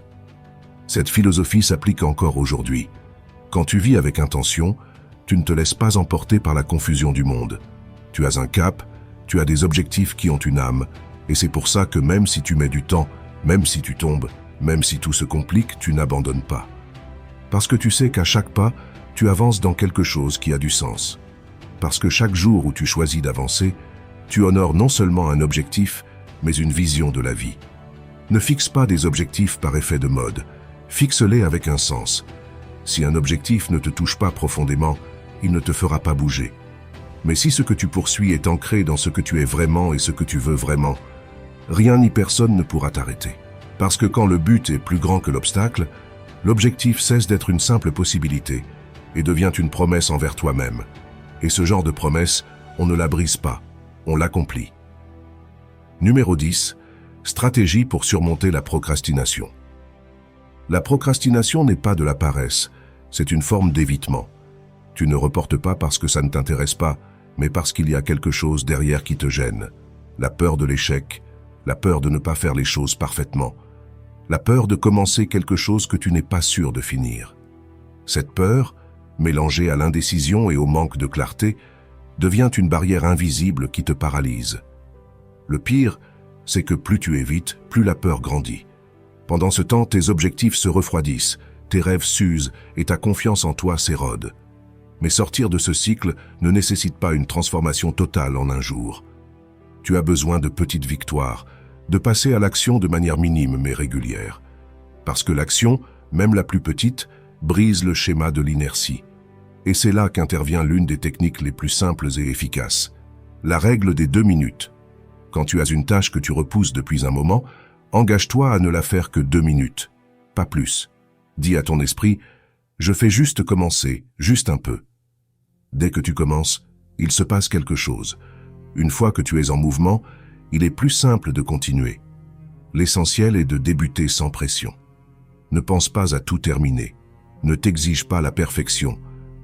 Cette philosophie s'applique encore aujourd'hui. Quand tu vis avec intention, tu ne te laisses pas emporter par la confusion du monde. Tu as un cap, tu as des objectifs qui ont une âme, et c'est pour ça que même si tu mets du temps, même si tu tombes, même si tout se complique, tu n'abandonnes pas. Parce que tu sais qu'à chaque pas, tu avances dans quelque chose qui a du sens. Parce que chaque jour où tu choisis d'avancer, tu honores non seulement un objectif, mais une vision de la vie. Ne fixe pas des objectifs par effet de mode, fixe-les avec un sens. Si un objectif ne te touche pas profondément, il ne te fera pas bouger. Mais si ce que tu poursuis est ancré dans ce que tu es vraiment et ce que tu veux vraiment, rien ni personne ne pourra t'arrêter. Parce que quand le but est plus grand que l'obstacle, l'objectif cesse d'être une simple possibilité et devient une promesse envers toi-même. Et ce genre de promesse, on ne la brise pas, on l'accomplit. Numéro 10. Stratégie pour surmonter la procrastination. La procrastination n'est pas de la paresse, c'est une forme d'évitement. Tu ne reportes pas parce que ça ne t'intéresse pas, mais parce qu'il y a quelque chose derrière qui te gêne. La peur de l'échec, la peur de ne pas faire les choses parfaitement, la peur de commencer quelque chose que tu n'es pas sûr de finir. Cette peur, mélangée à l'indécision et au manque de clarté, devient une barrière invisible qui te paralyse. Le pire, c'est que plus tu évites, plus la peur grandit. Pendant ce temps, tes objectifs se refroidissent, tes rêves s'usent et ta confiance en toi s'érode. Mais sortir de ce cycle ne nécessite pas une transformation totale en un jour. Tu as besoin de petites victoires, de passer à l'action de manière minime mais régulière. Parce que l'action, même la plus petite, brise le schéma de l'inertie. Et c'est là qu'intervient l'une des techniques les plus simples et efficaces. La règle des 2 minutes. Quand tu as une tâche que tu repousses depuis un moment, engage-toi à ne la faire que 2 minutes, pas plus. Dis à ton esprit, je fais juste commencer, juste un peu. Dès que tu commences, il se passe quelque chose. Une fois que tu es en mouvement, il est plus simple de continuer. L'essentiel est de débuter sans pression. Ne pense pas à tout terminer. Ne t'exige pas la perfection.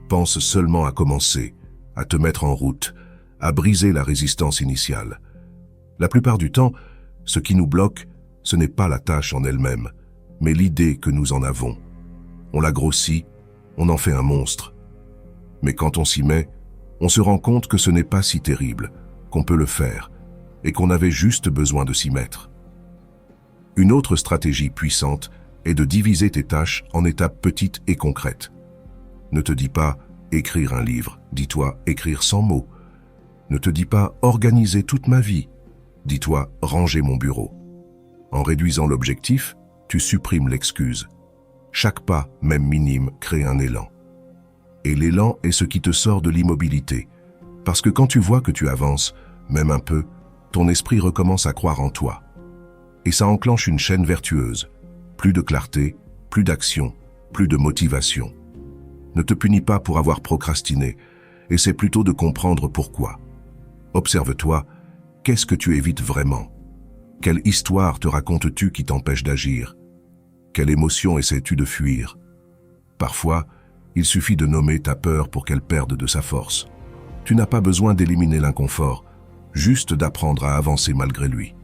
Pense seulement à commencer, à te mettre en route, à briser la résistance initiale. La plupart du temps, ce qui nous bloque, ce n'est pas la tâche en elle-même, mais l'idée que nous en avons. On la grossit, on en fait un monstre. Mais quand on s'y met, on se rend compte que ce n'est pas si terrible, qu'on peut le faire, et qu'on avait juste besoin de s'y mettre. Une autre stratégie puissante est de diviser tes tâches en étapes petites et concrètes. Ne te dis pas « écrire un livre », dis-toi « écrire 100 mots ». Ne te dis pas « organiser toute ma vie », dis-toi « ranger mon bureau ». En réduisant l'objectif, tu supprimes l'excuse. Chaque pas, même minime, crée un élan. Et l'élan est ce qui te sort de l'immobilité. Parce que quand tu vois que tu avances, même un peu, ton esprit recommence à croire en toi. Et ça enclenche une chaîne vertueuse. Plus de clarté, plus d'action, plus de motivation. Ne te punis pas pour avoir procrastiné, essaie plutôt de comprendre pourquoi. Observe-toi, qu'est-ce que tu évites vraiment? Quelle histoire te racontes-tu qui t'empêche d'agir? Quelle émotion essaies-tu de fuir? Parfois, il suffit de nommer ta peur pour qu'elle perde de sa force. Tu n'as pas besoin d'éliminer l'inconfort, juste d'apprendre à avancer malgré lui.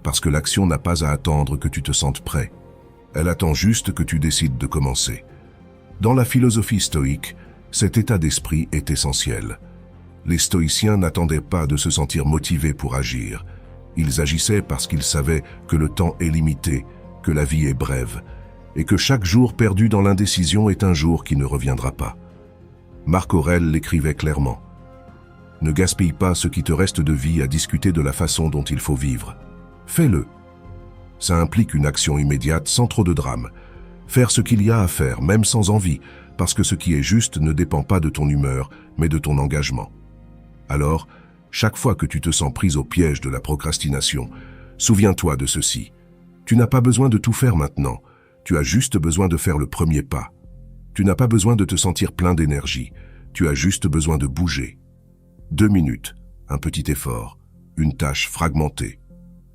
Parce que l'action n'a pas à attendre que tu te sentes prêt. Elle attend juste que tu décides de commencer. Dans la philosophie stoïque, cet état d'esprit est essentiel. Les stoïciens n'attendaient pas de se sentir motivés pour agir. Ils agissaient parce qu'ils savaient que le temps est limité, que la vie est brève, et que chaque jour perdu dans l'indécision est un jour qui ne reviendra pas. Marc Aurèle l'écrivait clairement. Ne gaspille pas ce qui te reste de vie à discuter de la façon dont il faut vivre. Fais-le. Ça implique une action immédiate sans trop de drame. Faire ce qu'il y a à faire, même sans envie, parce que ce qui est juste ne dépend pas de ton humeur, mais de ton engagement. Alors, chaque fois que tu te sens prise au piège de la procrastination, souviens-toi de ceci. Tu n'as pas besoin de tout faire maintenant, tu as juste besoin de faire le premier pas. Tu n'as pas besoin de te sentir plein d'énergie, tu as juste besoin de bouger. 2 minutes, un petit effort, une tâche fragmentée.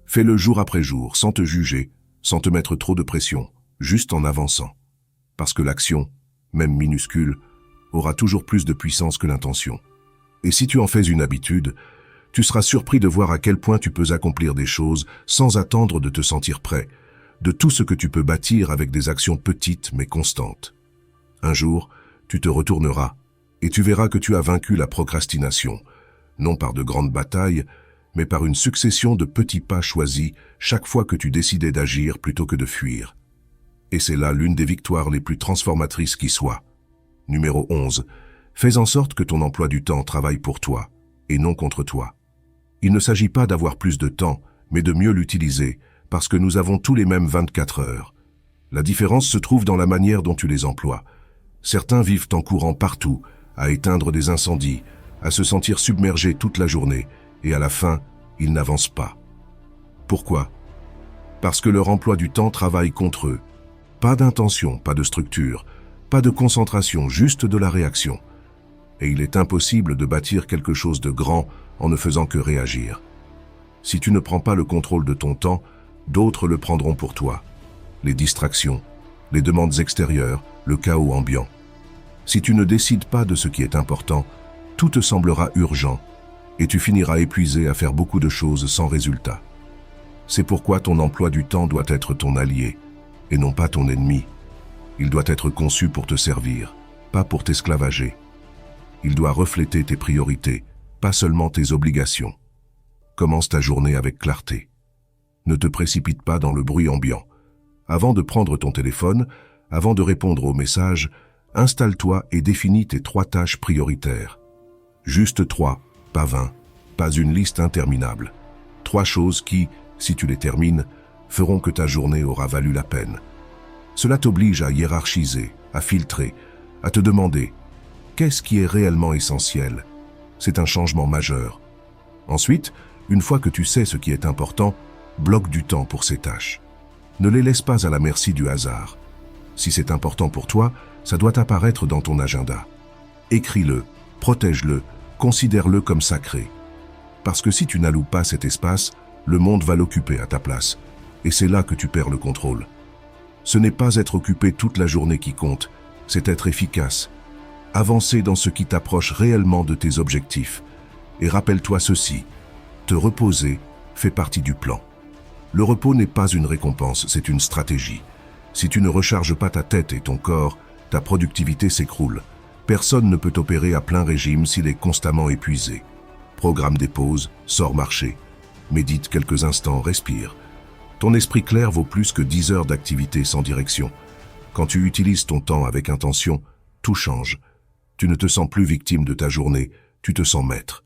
Fais-le jour après jour, sans te juger, sans te mettre trop de pression, juste en avançant. Parce que l'action, même minuscule, aura toujours plus de puissance que l'intention. Et si tu en fais une habitude, tu seras surpris de voir à quel point tu peux accomplir des choses sans attendre de te sentir prêt, de tout ce que tu peux bâtir avec des actions petites mais constantes. Un jour, tu te retourneras et tu verras que tu as vaincu la procrastination, non par de grandes batailles, mais par une succession de petits pas choisis chaque fois que tu décidais d'agir plutôt que de fuir. Et c'est là l'une des victoires les plus transformatrices qui soit. Numéro 11. Fais en sorte que ton emploi du temps travaille pour toi, et non contre toi. Il ne s'agit pas d'avoir plus de temps, mais de mieux l'utiliser, parce que nous avons tous les mêmes 24 heures. La différence se trouve dans la manière dont tu les emploies. Certains vivent en courant partout, à éteindre des incendies, à se sentir submergés toute la journée, et à la fin, ils n'avancent pas. Pourquoi? Parce que leur emploi du temps travaille contre eux. Pas d'intention, pas de structure, pas de concentration, juste de la réaction. Et il est impossible de bâtir quelque chose de grand en ne faisant que réagir. Si tu ne prends pas le contrôle de ton temps, d'autres le prendront pour toi. Les distractions, les demandes extérieures, le chaos ambiant. Si tu ne décides pas de ce qui est important, tout te semblera urgent et tu finiras épuisé à faire beaucoup de choses sans résultat. C'est pourquoi ton emploi du temps doit être ton allié et non pas ton ennemi. Il doit être conçu pour te servir, pas pour t'esclavager. Il doit refléter tes priorités, pas seulement tes obligations. Commence ta journée avec clarté. Ne te précipite pas dans le bruit ambiant. Avant de prendre ton téléphone, avant de répondre aux messages, Installe-toi et définis tes 3 tâches prioritaires. Juste 3, pas 20, pas une liste interminable. 3 choses qui, si tu les termines, feront que ta journée aura valu la peine. Cela t'oblige à hiérarchiser, à filtrer, à te demander qu'est-ce qui est réellement essentiel. C'est un changement majeur. Ensuite, une fois que tu sais ce qui est important, bloque du temps pour ces tâches. Ne les laisse pas à la merci du hasard. Si c'est important pour toi, ça doit apparaître dans ton agenda. Écris-le, protège-le, considère-le comme sacré. Parce que si tu n'alloues pas cet espace, le monde va l'occuper à ta place. Et c'est là que tu perds le contrôle. Ce n'est pas être occupé toute la journée qui compte, c'est être efficace. Avancer dans ce qui t'approche réellement de tes objectifs. Et rappelle-toi ceci, te reposer fait partie du plan. Le repos n'est pas une récompense, c'est une stratégie. Si tu ne recharges pas ta tête et ton corps, ta productivité s'écroule. Personne ne peut opérer à plein régime s'il est constamment épuisé. Programme des pauses, sors marcher. Médite quelques instants, respire. Ton esprit clair vaut plus que 10 heures d'activité sans direction. Quand tu utilises ton temps avec intention, tout change. Tu ne te sens plus victime de ta journée, tu te sens maître.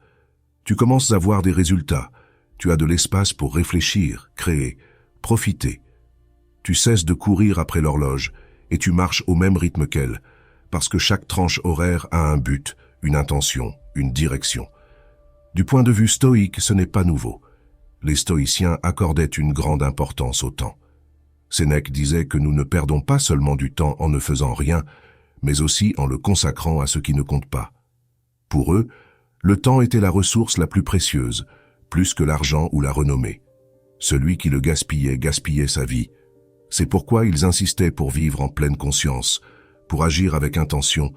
Tu commences à voir des résultats. Tu as de l'espace pour réfléchir, créer, profiter. Tu cesses de courir après l'horloge et tu marches au même rythme qu'elle, parce que chaque tranche horaire a un but, une intention, une direction. Du point de vue stoïque, ce n'est pas nouveau. Les stoïciens accordaient une grande importance au temps. Sénèque disait que nous ne perdons pas seulement du temps en ne faisant rien, mais aussi en le consacrant à ce qui ne compte pas. Pour eux, le temps était la ressource la plus précieuse, plus que l'argent ou la renommée. Celui qui le gaspillait, gaspillait sa vie. C'est pourquoi ils insistaient pour vivre en pleine conscience, pour agir avec intention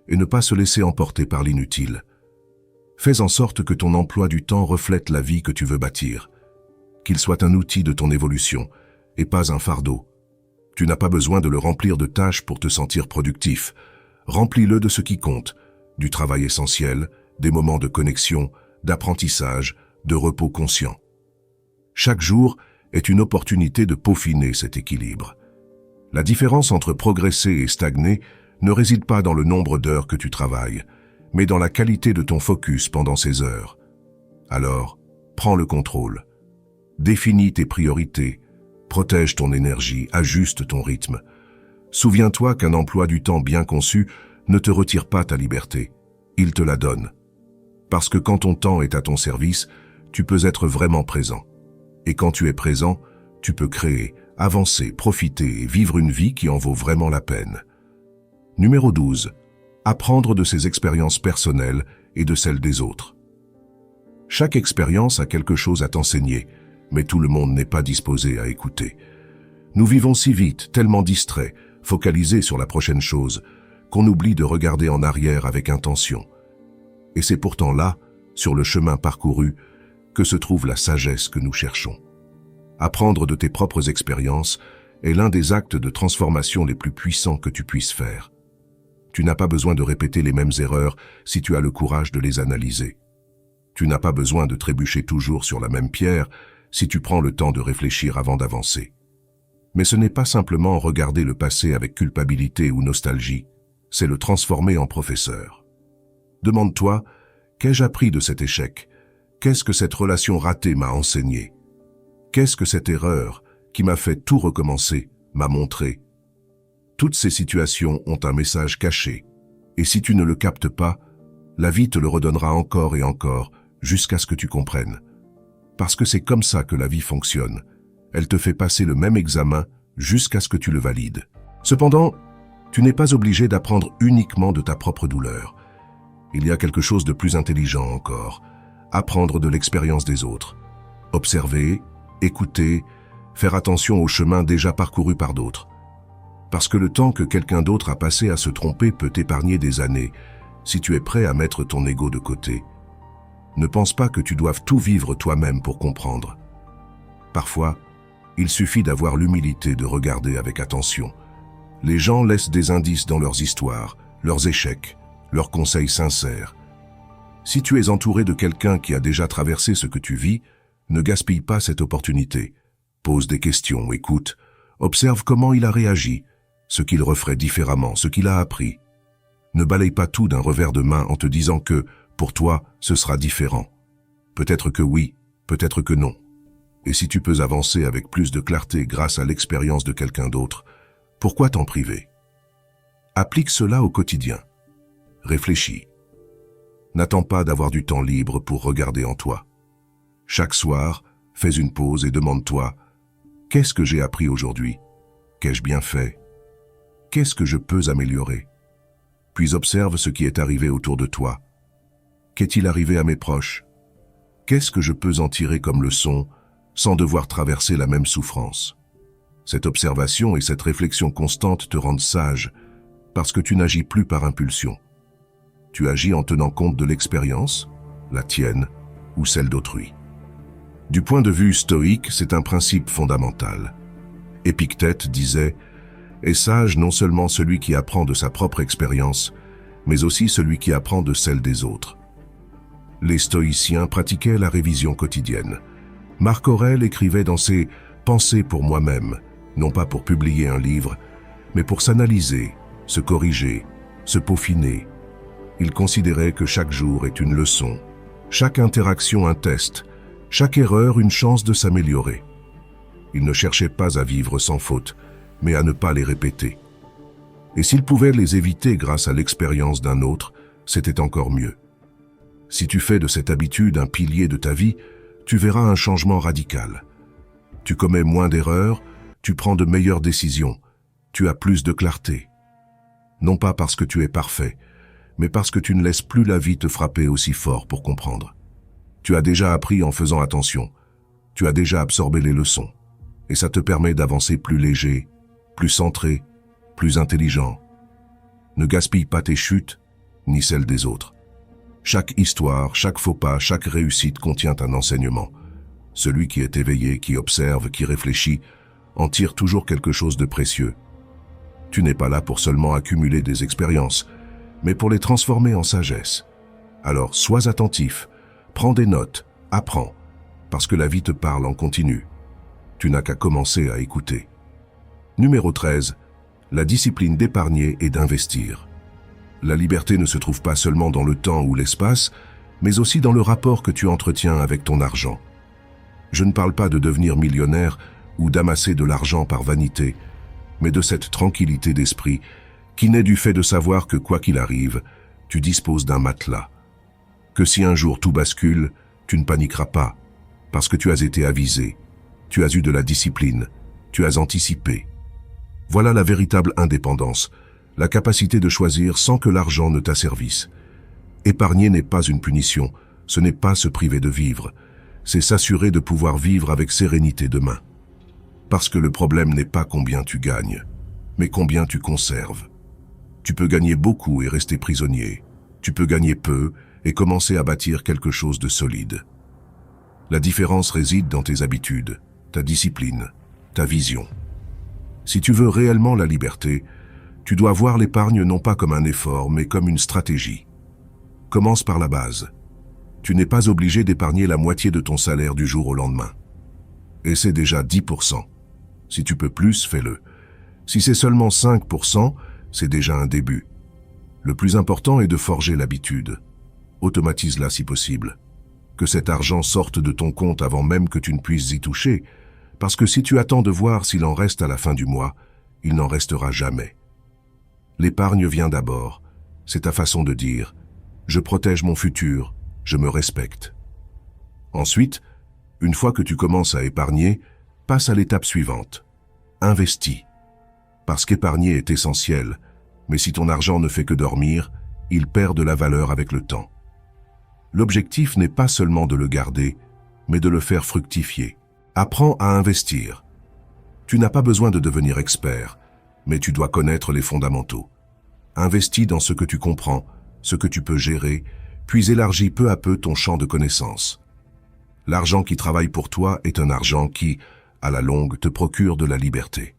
et ne pas se laisser emporter par l'inutile. Fais en sorte que ton emploi du temps reflète la vie que tu veux bâtir, qu'il soit un outil de ton évolution et pas un fardeau. Tu n'as pas besoin de le remplir de tâches pour te sentir productif. Remplis-le de ce qui compte, du travail essentiel, des moments de connexion, d'apprentissage, de repos conscient. Chaque jour est une opportunité de peaufiner cet équilibre. La différence entre progresser et stagner ne réside pas dans le nombre d'heures que tu travailles, mais dans la qualité de ton focus pendant ces heures. Alors, prends le contrôle. Définis tes priorités, protège ton énergie, ajuste ton rythme. Souviens-toi qu'un emploi du temps bien conçu ne te retire pas ta liberté, il te la donne. Parce que quand ton temps est à ton service, tu peux être vraiment présent. Et quand tu es présent, tu peux créer, avancer, profiter et vivre une vie qui en vaut vraiment la peine. Numéro 12. Apprendre de ses expériences personnelles et de celles des autres. Chaque expérience a quelque chose à t'enseigner, mais tout le monde n'est pas disposé à écouter. Nous vivons si vite, tellement distraits, focalisés sur la prochaine chose, qu'on oublie de regarder en arrière avec intention. Et c'est pourtant là, sur le chemin parcouru, que se trouve la sagesse que nous cherchons. Apprendre de tes propres expériences est l'un des actes de transformation les plus puissants que tu puisses faire. Tu n'as pas besoin de répéter les mêmes erreurs si tu as le courage de les analyser. Tu n'as pas besoin de trébucher toujours sur la même pierre si tu prends le temps de réfléchir avant d'avancer. Mais ce n'est pas simplement regarder le passé avec culpabilité ou nostalgie, c'est le transformer en professeur. Demande-toi, qu'ai-je appris de cet échec ? Qu'est-ce que cette relation ratée m'a enseigné ? Qu'est-ce que cette erreur, qui m'a fait tout recommencer, m'a montré ? Toutes ces situations ont un message caché, et si tu ne le captes pas, la vie te le redonnera encore et encore, jusqu'à ce que tu comprennes. Parce que c'est comme ça que la vie fonctionne. Elle te fait passer le même examen jusqu'à ce que tu le valides. Cependant, tu n'es pas obligé d'apprendre uniquement de ta propre douleur. Il y a quelque chose de plus intelligent encore. Apprendre de l'expérience des autres. Observer, écouter, faire attention au chemin déjà parcouru par d'autres. Parce que le temps que quelqu'un d'autre a passé à se tromper peut t'épargner des années, si tu es prêt à mettre ton ego de côté. Ne pense pas que tu doives tout vivre toi-même pour comprendre. Parfois, il suffit d'avoir l'humilité de regarder avec attention. Les gens laissent des indices dans leurs histoires, leurs échecs, leurs conseils sincères. Si tu es entouré de quelqu'un qui a déjà traversé ce que tu vis, ne gaspille pas cette opportunité. Pose des questions, écoute, observe comment il a réagi, ce qu'il referait différemment, ce qu'il a appris. Ne balaye pas tout d'un revers de main en te disant que, pour toi, ce sera différent. Peut-être que oui, peut-être que non. Et si tu peux avancer avec plus de clarté grâce à l'expérience de quelqu'un d'autre, pourquoi t'en priver? Applique cela au quotidien. Réfléchis. N'attends pas d'avoir du temps libre pour regarder en toi. Chaque soir, fais une pause et demande-toi « Qu'est-ce que j'ai appris aujourd'hui? Qu'ai-je bien fait? Qu'est-ce que je peux améliorer ?» Puis observe ce qui est arrivé autour de toi. Qu'est-il arrivé à mes proches? Qu'est-ce que je peux en tirer comme leçon sans devoir traverser la même souffrance? Cette observation et cette réflexion constante te rendent sage parce que tu n'agis plus par impulsion. Tu agis en tenant compte de l'expérience, la tienne ou celle d'autrui. Du point de vue stoïque, c'est un principe fondamental. Épictète disait « Est sage non seulement celui qui apprend de sa propre expérience, mais aussi celui qui apprend de celle des autres. » Les stoïciens pratiquaient la révision quotidienne. Marc Aurèle écrivait dans ses « Pensées pour moi-même », non pas pour publier un livre, mais pour s'analyser, se corriger, se peaufiner. Il considérait que chaque jour est une leçon, chaque interaction un test, chaque erreur une chance de s'améliorer. Il ne cherchait pas à vivre sans faute, mais à ne pas les répéter. Et s'il pouvait les éviter grâce à l'expérience d'un autre, c'était encore mieux. Si tu fais de cette habitude un pilier de ta vie, tu verras un changement radical. Tu commets moins d'erreurs, tu prends de meilleures décisions, tu as plus de clarté. Non pas parce que tu es parfait, mais parce que tu ne laisses plus la vie te frapper aussi fort pour comprendre. Tu as déjà appris en faisant attention, tu as déjà absorbé les leçons, et ça te permet d'avancer plus léger, plus centré, plus intelligent. Ne gaspille pas tes chutes, ni celles des autres. Chaque histoire, chaque faux pas, chaque réussite contient un enseignement. Celui qui est éveillé, qui observe, qui réfléchit, en tire toujours quelque chose de précieux. Tu n'es pas là pour seulement accumuler des expériences, mais pour les transformer en sagesse. Alors sois attentif, prends des notes, apprends, parce que la vie te parle en continu. Tu n'as qu'à commencer à écouter. Numéro 13. La discipline d'épargner et d'investir. La liberté ne se trouve pas seulement dans le temps ou l'espace, mais aussi dans le rapport que tu entretiens avec ton argent. Je ne parle pas de devenir millionnaire ou d'amasser de l'argent par vanité, mais de cette tranquillité d'esprit qui naît du fait de savoir que quoi qu'il arrive, tu disposes d'un matelas. Que si un jour tout bascule, tu ne paniqueras pas, parce que tu as été avisé, tu as eu de la discipline, tu as anticipé. Voilà la véritable indépendance, la capacité de choisir sans que l'argent ne t'asservisse. Épargner n'est pas une punition, ce n'est pas se priver de vivre, c'est s'assurer de pouvoir vivre avec sérénité demain. Parce que le problème n'est pas combien tu gagnes, mais combien tu conserves. Tu peux gagner beaucoup et rester prisonnier. Tu peux gagner peu et commencer à bâtir quelque chose de solide. La différence réside dans tes habitudes, ta discipline, ta vision. Si tu veux réellement la liberté, tu dois voir l'épargne non pas comme un effort, mais comme une stratégie. Commence par la base. Tu n'es pas obligé d'épargner la moitié de ton salaire du jour au lendemain. Et c'est déjà 10%. Si tu peux plus, fais-le. Si c'est seulement 5%, c'est déjà un début. Le plus important est de forger l'habitude. Automatise-la si possible. Que cet argent sorte de ton compte avant même que tu ne puisses y toucher, parce que si tu attends de voir s'il en reste à la fin du mois, il n'en restera jamais. L'épargne vient d'abord. C'est ta façon de dire « Je protège mon futur, je me respecte ». Ensuite, une fois que tu commences à épargner, passe à l'étape suivante. Investis. Parce qu'épargner est essentiel, mais si ton argent ne fait que dormir, il perd de la valeur avec le temps. L'objectif n'est pas seulement de le garder, mais de le faire fructifier. Apprends à investir. Tu n'as pas besoin de devenir expert, mais tu dois connaître les fondamentaux. Investis dans ce que tu comprends, ce que tu peux gérer, puis élargis peu à peu ton champ de connaissances. L'argent qui travaille pour toi est un argent qui, à la longue, te procure de la liberté.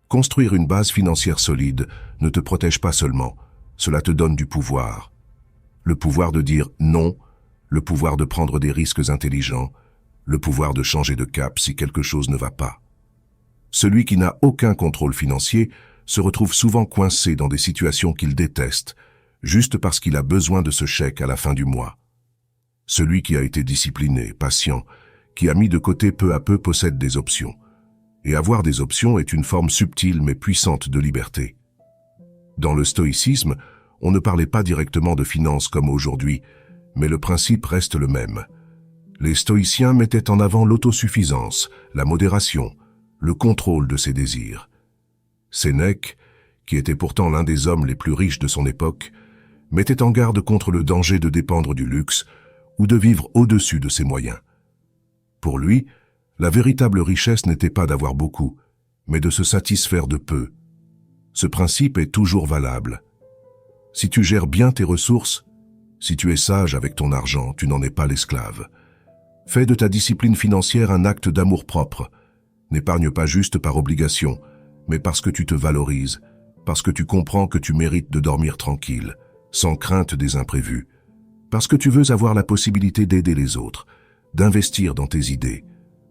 Construire une base financière solide ne te protège pas seulement, cela te donne du pouvoir. Le pouvoir de dire non, le pouvoir de prendre des risques intelligents, le pouvoir de changer de cap si quelque chose ne va pas. Celui qui n'a aucun contrôle financier se retrouve souvent coincé dans des situations qu'il déteste juste parce qu'il a besoin de ce chèque à la fin du mois. Celui qui a été discipliné, patient, qui a mis de côté peu à peu possède des options. Et avoir des options est une forme subtile mais puissante de liberté. Dans le stoïcisme, on ne parlait pas directement de finances comme aujourd'hui, mais le principe reste le même. Les stoïciens mettaient en avant l'autosuffisance, la modération, le contrôle de ses désirs. Sénèque, qui était pourtant l'un des hommes les plus riches de son époque, mettait en garde contre le danger de dépendre du luxe ou de vivre au-dessus de ses moyens. Pour lui, la véritable richesse n'était pas d'avoir beaucoup, mais de se satisfaire de peu. Ce principe est toujours valable. Si tu gères bien tes ressources, si tu es sage avec ton argent, tu n'en es pas l'esclave. Fais de ta discipline financière un acte d'amour-propre. N'épargne pas juste par obligation, mais parce que tu te valorises, parce que tu comprends que tu mérites de dormir tranquille, sans crainte des imprévus, parce que tu veux avoir la possibilité d'aider les autres, d'investir dans tes idées,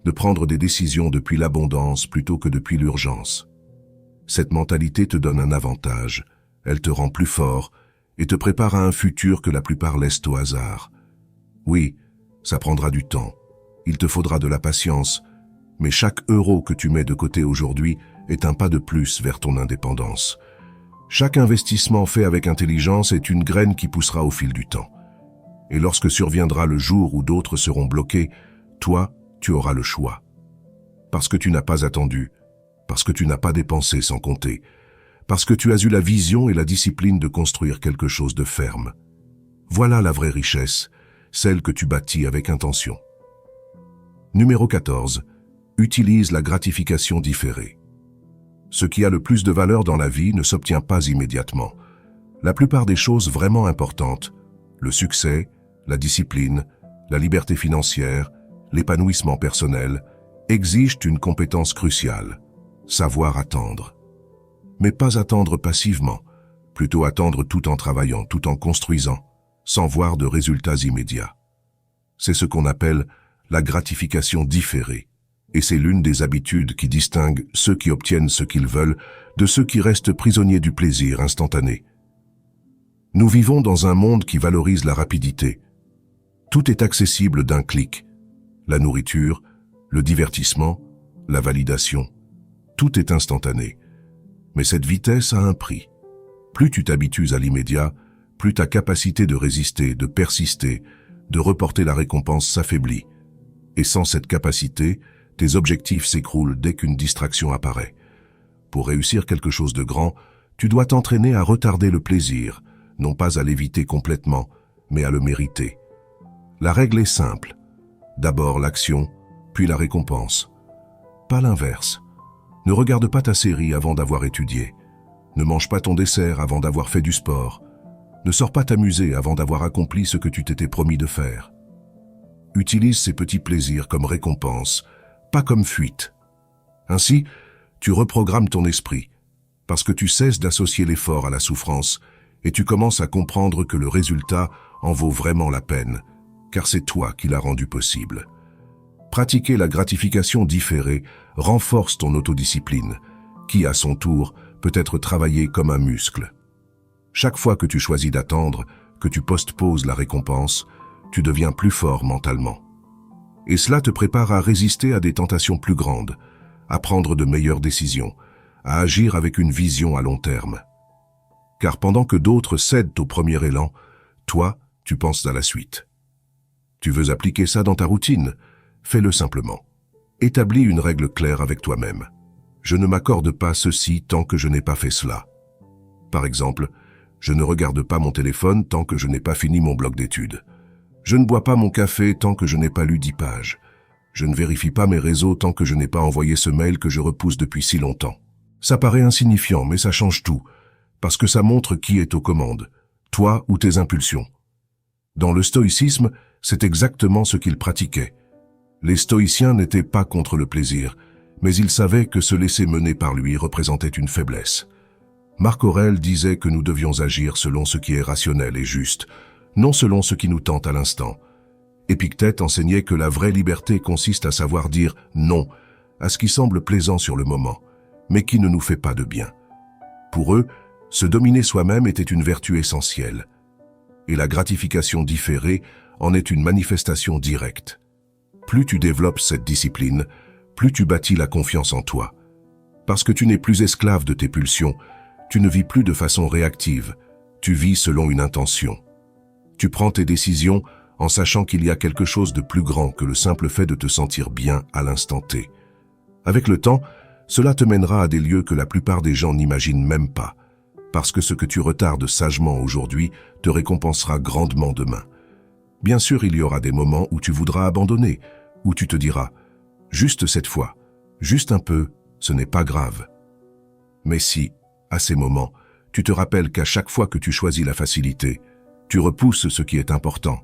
de prendre des décisions depuis l'abondance plutôt que depuis l'urgence. Cette mentalité te donne un avantage, elle te rend plus fort et te prépare à un futur que la plupart laissent au hasard. Oui, ça prendra du temps, il te faudra de la patience, mais chaque euro que tu mets de côté aujourd'hui est un pas de plus vers ton indépendance. Chaque investissement fait avec intelligence est une graine qui poussera au fil du temps. Et lorsque surviendra le jour où d'autres seront bloqués, toi, tu auras le choix. Parce que tu n'as pas attendu, parce que tu n'as pas dépensé sans compter, parce que tu as eu la vision et la discipline de construire quelque chose de ferme. Voilà la vraie richesse, celle que tu bâtis avec intention. Numéro 14. Utilise la gratification différée. Ce qui a le plus de valeur dans la vie ne s'obtient pas immédiatement. La plupart des choses vraiment importantes, le succès, la discipline, la liberté financière, l'épanouissement personnel, exigent une compétence cruciale, savoir attendre. Mais pas attendre passivement, plutôt attendre tout en travaillant, tout en construisant, sans voir de résultats immédiats. C'est ce qu'on appelle la gratification différée, et c'est l'une des habitudes qui distingue ceux qui obtiennent ce qu'ils veulent de ceux qui restent prisonniers du plaisir instantané. Nous vivons dans un monde qui valorise la rapidité. Tout est accessible d'un clic. La nourriture, le divertissement, la validation, tout est instantané. Mais cette vitesse a un prix. Plus tu t'habitues à l'immédiat, plus ta capacité de résister, de persister, de reporter la récompense s'affaiblit. Et sans cette capacité, tes objectifs s'écroulent dès qu'une distraction apparaît. Pour réussir quelque chose de grand, tu dois t'entraîner à retarder le plaisir, non pas à l'éviter complètement, mais à le mériter. La règle est simple. D'abord l'action, puis la récompense. Pas l'inverse. Ne regarde pas ta série avant d'avoir étudié. Ne mange pas ton dessert avant d'avoir fait du sport. Ne sors pas t'amuser avant d'avoir accompli ce que tu t'étais promis de faire. Utilise ces petits plaisirs comme récompense, pas comme fuite. Ainsi, tu reprogrammes ton esprit, parce que tu cesses d'associer l'effort à la souffrance et tu commences à comprendre que le résultat en vaut vraiment la peine, car c'est toi qui l'as rendu possible. Pratiquer la gratification différée renforce ton autodiscipline, qui, à son tour, peut être travaillée comme un muscle. Chaque fois que tu choisis d'attendre, que tu postposes la récompense, tu deviens plus fort mentalement. Et cela te prépare à résister à des tentations plus grandes, à prendre de meilleures décisions, à agir avec une vision à long terme. Car pendant que d'autres cèdent au premier élan, toi, tu penses à la suite. Tu veux appliquer ça dans ta routine? Fais-le simplement. Établis une règle claire avec toi-même. Je ne m'accorde pas ceci tant que je n'ai pas fait cela. Par exemple, je ne regarde pas mon téléphone tant que je n'ai pas fini mon bloc d'études. Je ne bois pas mon café tant que je n'ai pas lu 10 pages. Je ne vérifie pas mes réseaux tant que je n'ai pas envoyé ce mail que je repousse depuis si longtemps. Ça paraît insignifiant, mais ça change tout, parce que ça montre qui est aux commandes, toi ou tes impulsions. Dans le stoïcisme, c'est exactement ce qu'ils pratiquaient. Les stoïciens n'étaient pas contre le plaisir, mais ils savaient que se laisser mener par lui représentait une faiblesse. Marc Aurèle disait que nous devions agir selon ce qui est rationnel et juste, non selon ce qui nous tente à l'instant. Épictète enseignait que la vraie liberté consiste à savoir dire non à ce qui semble plaisant sur le moment, mais qui ne nous fait pas de bien. Pour eux, Se dominer soi-même était une vertu essentielle. Et la gratification différée en est une manifestation directe. Plus tu développes cette discipline, plus tu bâtis la confiance en toi. Parce que tu n'es plus esclave de tes pulsions, tu ne vis plus de façon réactive, tu vis selon une intention. Tu prends tes décisions en sachant qu'il y a quelque chose de plus grand que le simple fait de te sentir bien à l'instant T. Avec le temps, cela te mènera à des lieux que la plupart des gens n'imaginent même pas, parce que ce que tu retardes sagement aujourd'hui te récompensera grandement demain. Bien sûr, il y aura des moments où tu voudras abandonner, où tu te diras « juste cette fois, juste un peu, ce n'est pas grave ». Mais si, à ces moments, tu te rappelles qu'à chaque fois que tu choisis la facilité, tu repousses ce qui est important,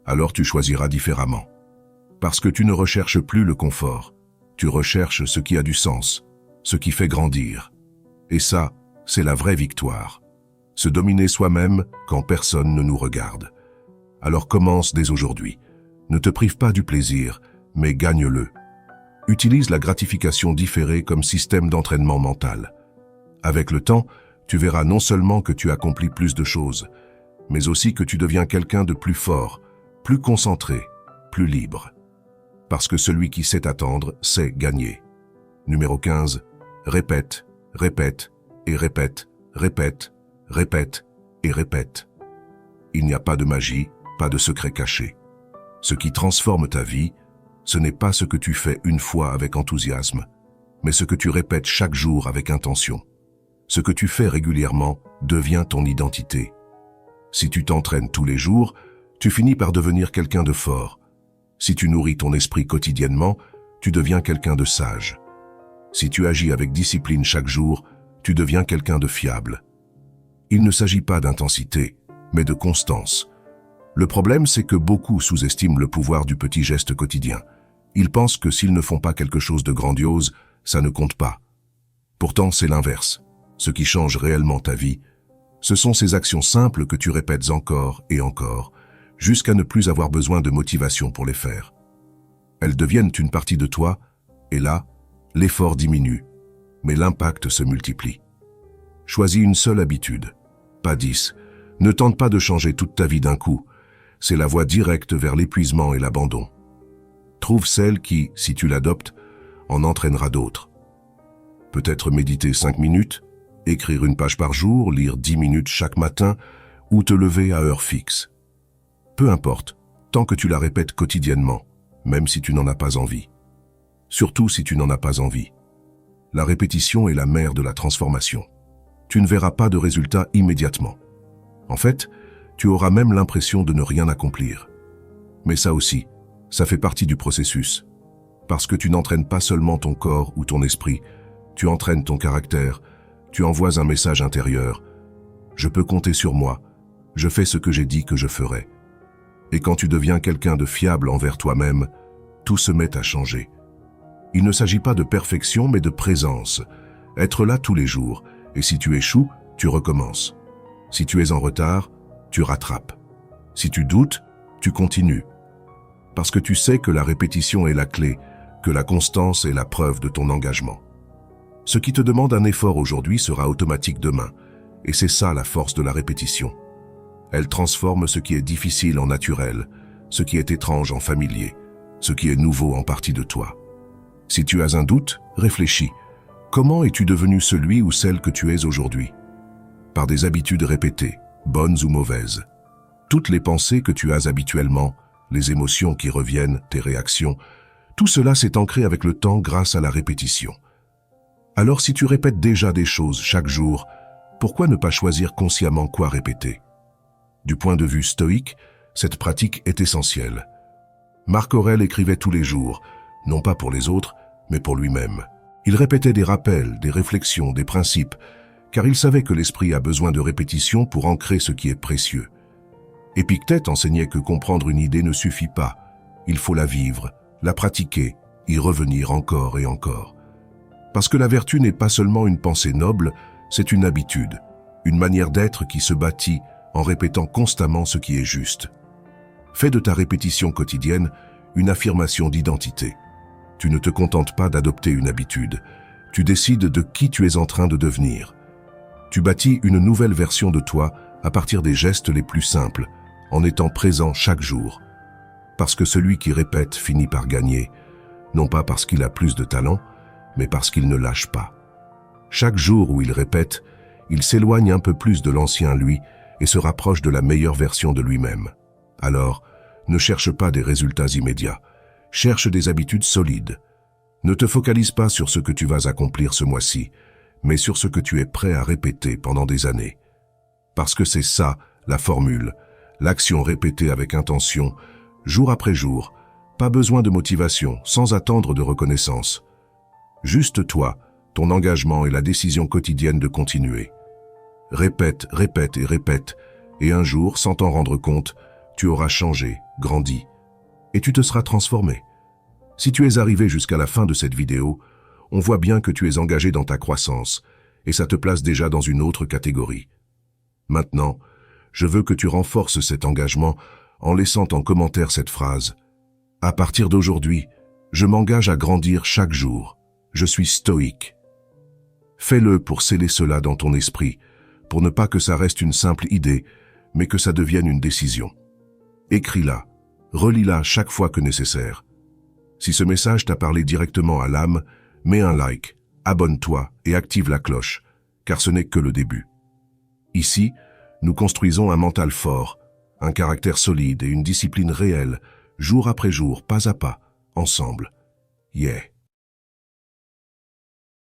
alors tu choisiras différemment. Parce que tu ne recherches plus le confort, tu recherches ce qui a du sens, ce qui fait grandir. Et ça, c'est la vraie victoire. Se dominer soi-même quand personne ne nous regarde. Alors commence dès aujourd'hui. Ne te prive pas du plaisir, mais gagne-le. Utilise la gratification différée comme système d'entraînement mental. Avec le temps, tu verras non seulement que tu accomplis plus de choses, mais aussi que tu deviens quelqu'un de plus fort, plus concentré, plus libre. Parce que celui qui sait attendre sait gagner. Numéro 15. Répète, répète et répète, répète, répète et répète. Il n'y a pas de magie, pas de secret caché. Ce qui transforme ta vie, ce n'est pas ce que tu fais une fois avec enthousiasme, mais ce que tu répètes chaque jour avec intention. Ce que tu fais régulièrement devient ton identité. Si tu t'entraînes tous les jours, tu finis par devenir quelqu'un de fort. Si tu nourris ton esprit quotidiennement, tu deviens quelqu'un de sage. Si tu agis avec discipline chaque jour, tu deviens quelqu'un de fiable. Il ne s'agit pas d'intensité, mais de constance. Le problème, c'est que beaucoup sous-estiment le pouvoir du petit geste quotidien. Ils pensent que s'ils ne font pas quelque chose de grandiose, ça ne compte pas. Pourtant, c'est l'inverse. Ce qui change réellement ta vie, ce sont ces actions simples que tu répètes encore et encore, jusqu'à ne plus avoir besoin de motivation pour les faire. Elles deviennent une partie de toi, et là, l'effort diminue, mais l'impact se multiplie. Choisis une seule habitude, pas 10. Ne tente pas de changer toute ta vie d'un coup. C'est la voie directe vers l'épuisement et l'abandon. Trouve celle qui, si tu l'adoptes, en entraînera d'autres. Peut-être méditer 5 minutes, écrire une page par jour, lire 10 minutes chaque matin ou te lever à heure fixe. Peu importe, tant que tu la répètes quotidiennement, même si tu n'en as pas envie. Surtout si tu n'en as pas envie. La répétition est la mère de la transformation. Tu ne verras pas de résultat immédiatement. En fait, tu auras même l'impression de ne rien accomplir. Mais ça aussi, ça fait partie du processus. Parce que tu n'entraînes pas seulement ton corps ou ton esprit, tu entraînes ton caractère, tu envoies un message intérieur. Je peux compter sur moi, je fais ce que j'ai dit que je ferais. Et quand tu deviens quelqu'un de fiable envers toi-même, tout se met à changer. Il ne s'agit pas de perfection mais de présence. Être là tous les jours, et si tu échoues, tu recommences. Si tu es en retard, tu rattrapes. Si tu doutes, tu continues. Parce que tu sais que la répétition est la clé, que la constance est la preuve de ton engagement. Ce qui te demande un effort aujourd'hui sera automatique demain, et c'est ça la force de la répétition. Elle transforme ce qui est difficile en naturel, ce qui est étrange en familier, ce qui est nouveau en partie de toi. Si tu as un doute, réfléchis. Comment es-tu devenu celui ou celle que tu es aujourd'hui? Par des habitudes répétées, bonnes ou mauvaises. Toutes les pensées que tu as habituellement, les émotions qui reviennent, tes réactions, tout cela s'est ancré avec le temps grâce à la répétition. Alors si tu répètes déjà des choses chaque jour, pourquoi ne pas choisir consciemment quoi répéter? Du point de vue stoïque, cette pratique est essentielle. Marc Aurèle écrivait tous les jours, non pas pour les autres, mais pour lui-même. Il répétait des rappels, des réflexions, des principes, car il savait que l'esprit a besoin de répétition pour ancrer ce qui est précieux. Épictète enseignait que comprendre une idée ne suffit pas. Il faut la vivre, la pratiquer, y revenir encore et encore. Parce que la vertu n'est pas seulement une pensée noble, c'est une habitude, une manière d'être qui se bâtit en répétant constamment ce qui est juste. Fais de ta répétition quotidienne une affirmation d'identité. Tu ne te contentes pas d'adopter une habitude, tu décides de qui tu es en train de devenir. Tu bâtis une nouvelle version de toi à partir des gestes les plus simples, en étant présent chaque jour. Parce que celui qui répète finit par gagner, non pas parce qu'il a plus de talent, mais parce qu'il ne lâche pas. Chaque jour où il répète, il s'éloigne un peu plus de l'ancien lui et se rapproche de la meilleure version de lui-même. Alors, ne cherche pas des résultats immédiats, cherche des habitudes solides. Ne te focalise pas sur ce que tu vas accomplir ce mois-ci, mais sur ce que tu es prêt à répéter pendant des années. Parce que c'est ça, la formule, l'action répétée avec intention, jour après jour, pas besoin de motivation, sans attendre de reconnaissance. Juste toi, ton engagement et la décision quotidienne de continuer. Répète, répète et répète, et un jour, sans t'en rendre compte, tu auras changé, grandi, et tu te seras transformé. Si tu es arrivé jusqu'à la fin de cette vidéo, on voit bien que tu es engagé dans ta croissance, et ça te place déjà dans une autre catégorie. Maintenant, je veux que tu renforces cet engagement en laissant en commentaire cette phrase. À partir d'aujourd'hui, je m'engage à grandir chaque jour. Je suis stoïque. Fais-le pour sceller cela dans ton esprit, pour ne pas que ça reste une simple idée, mais que ça devienne une décision. Écris-la, relis-la chaque fois que nécessaire. Si ce message t'a parlé directement à l'âme, mets un like, abonne-toi et active la cloche, car ce n'est que le début. Ici, nous construisons un mental fort, un caractère solide et une discipline réelle, jour après jour, pas à pas, ensemble. Yeah!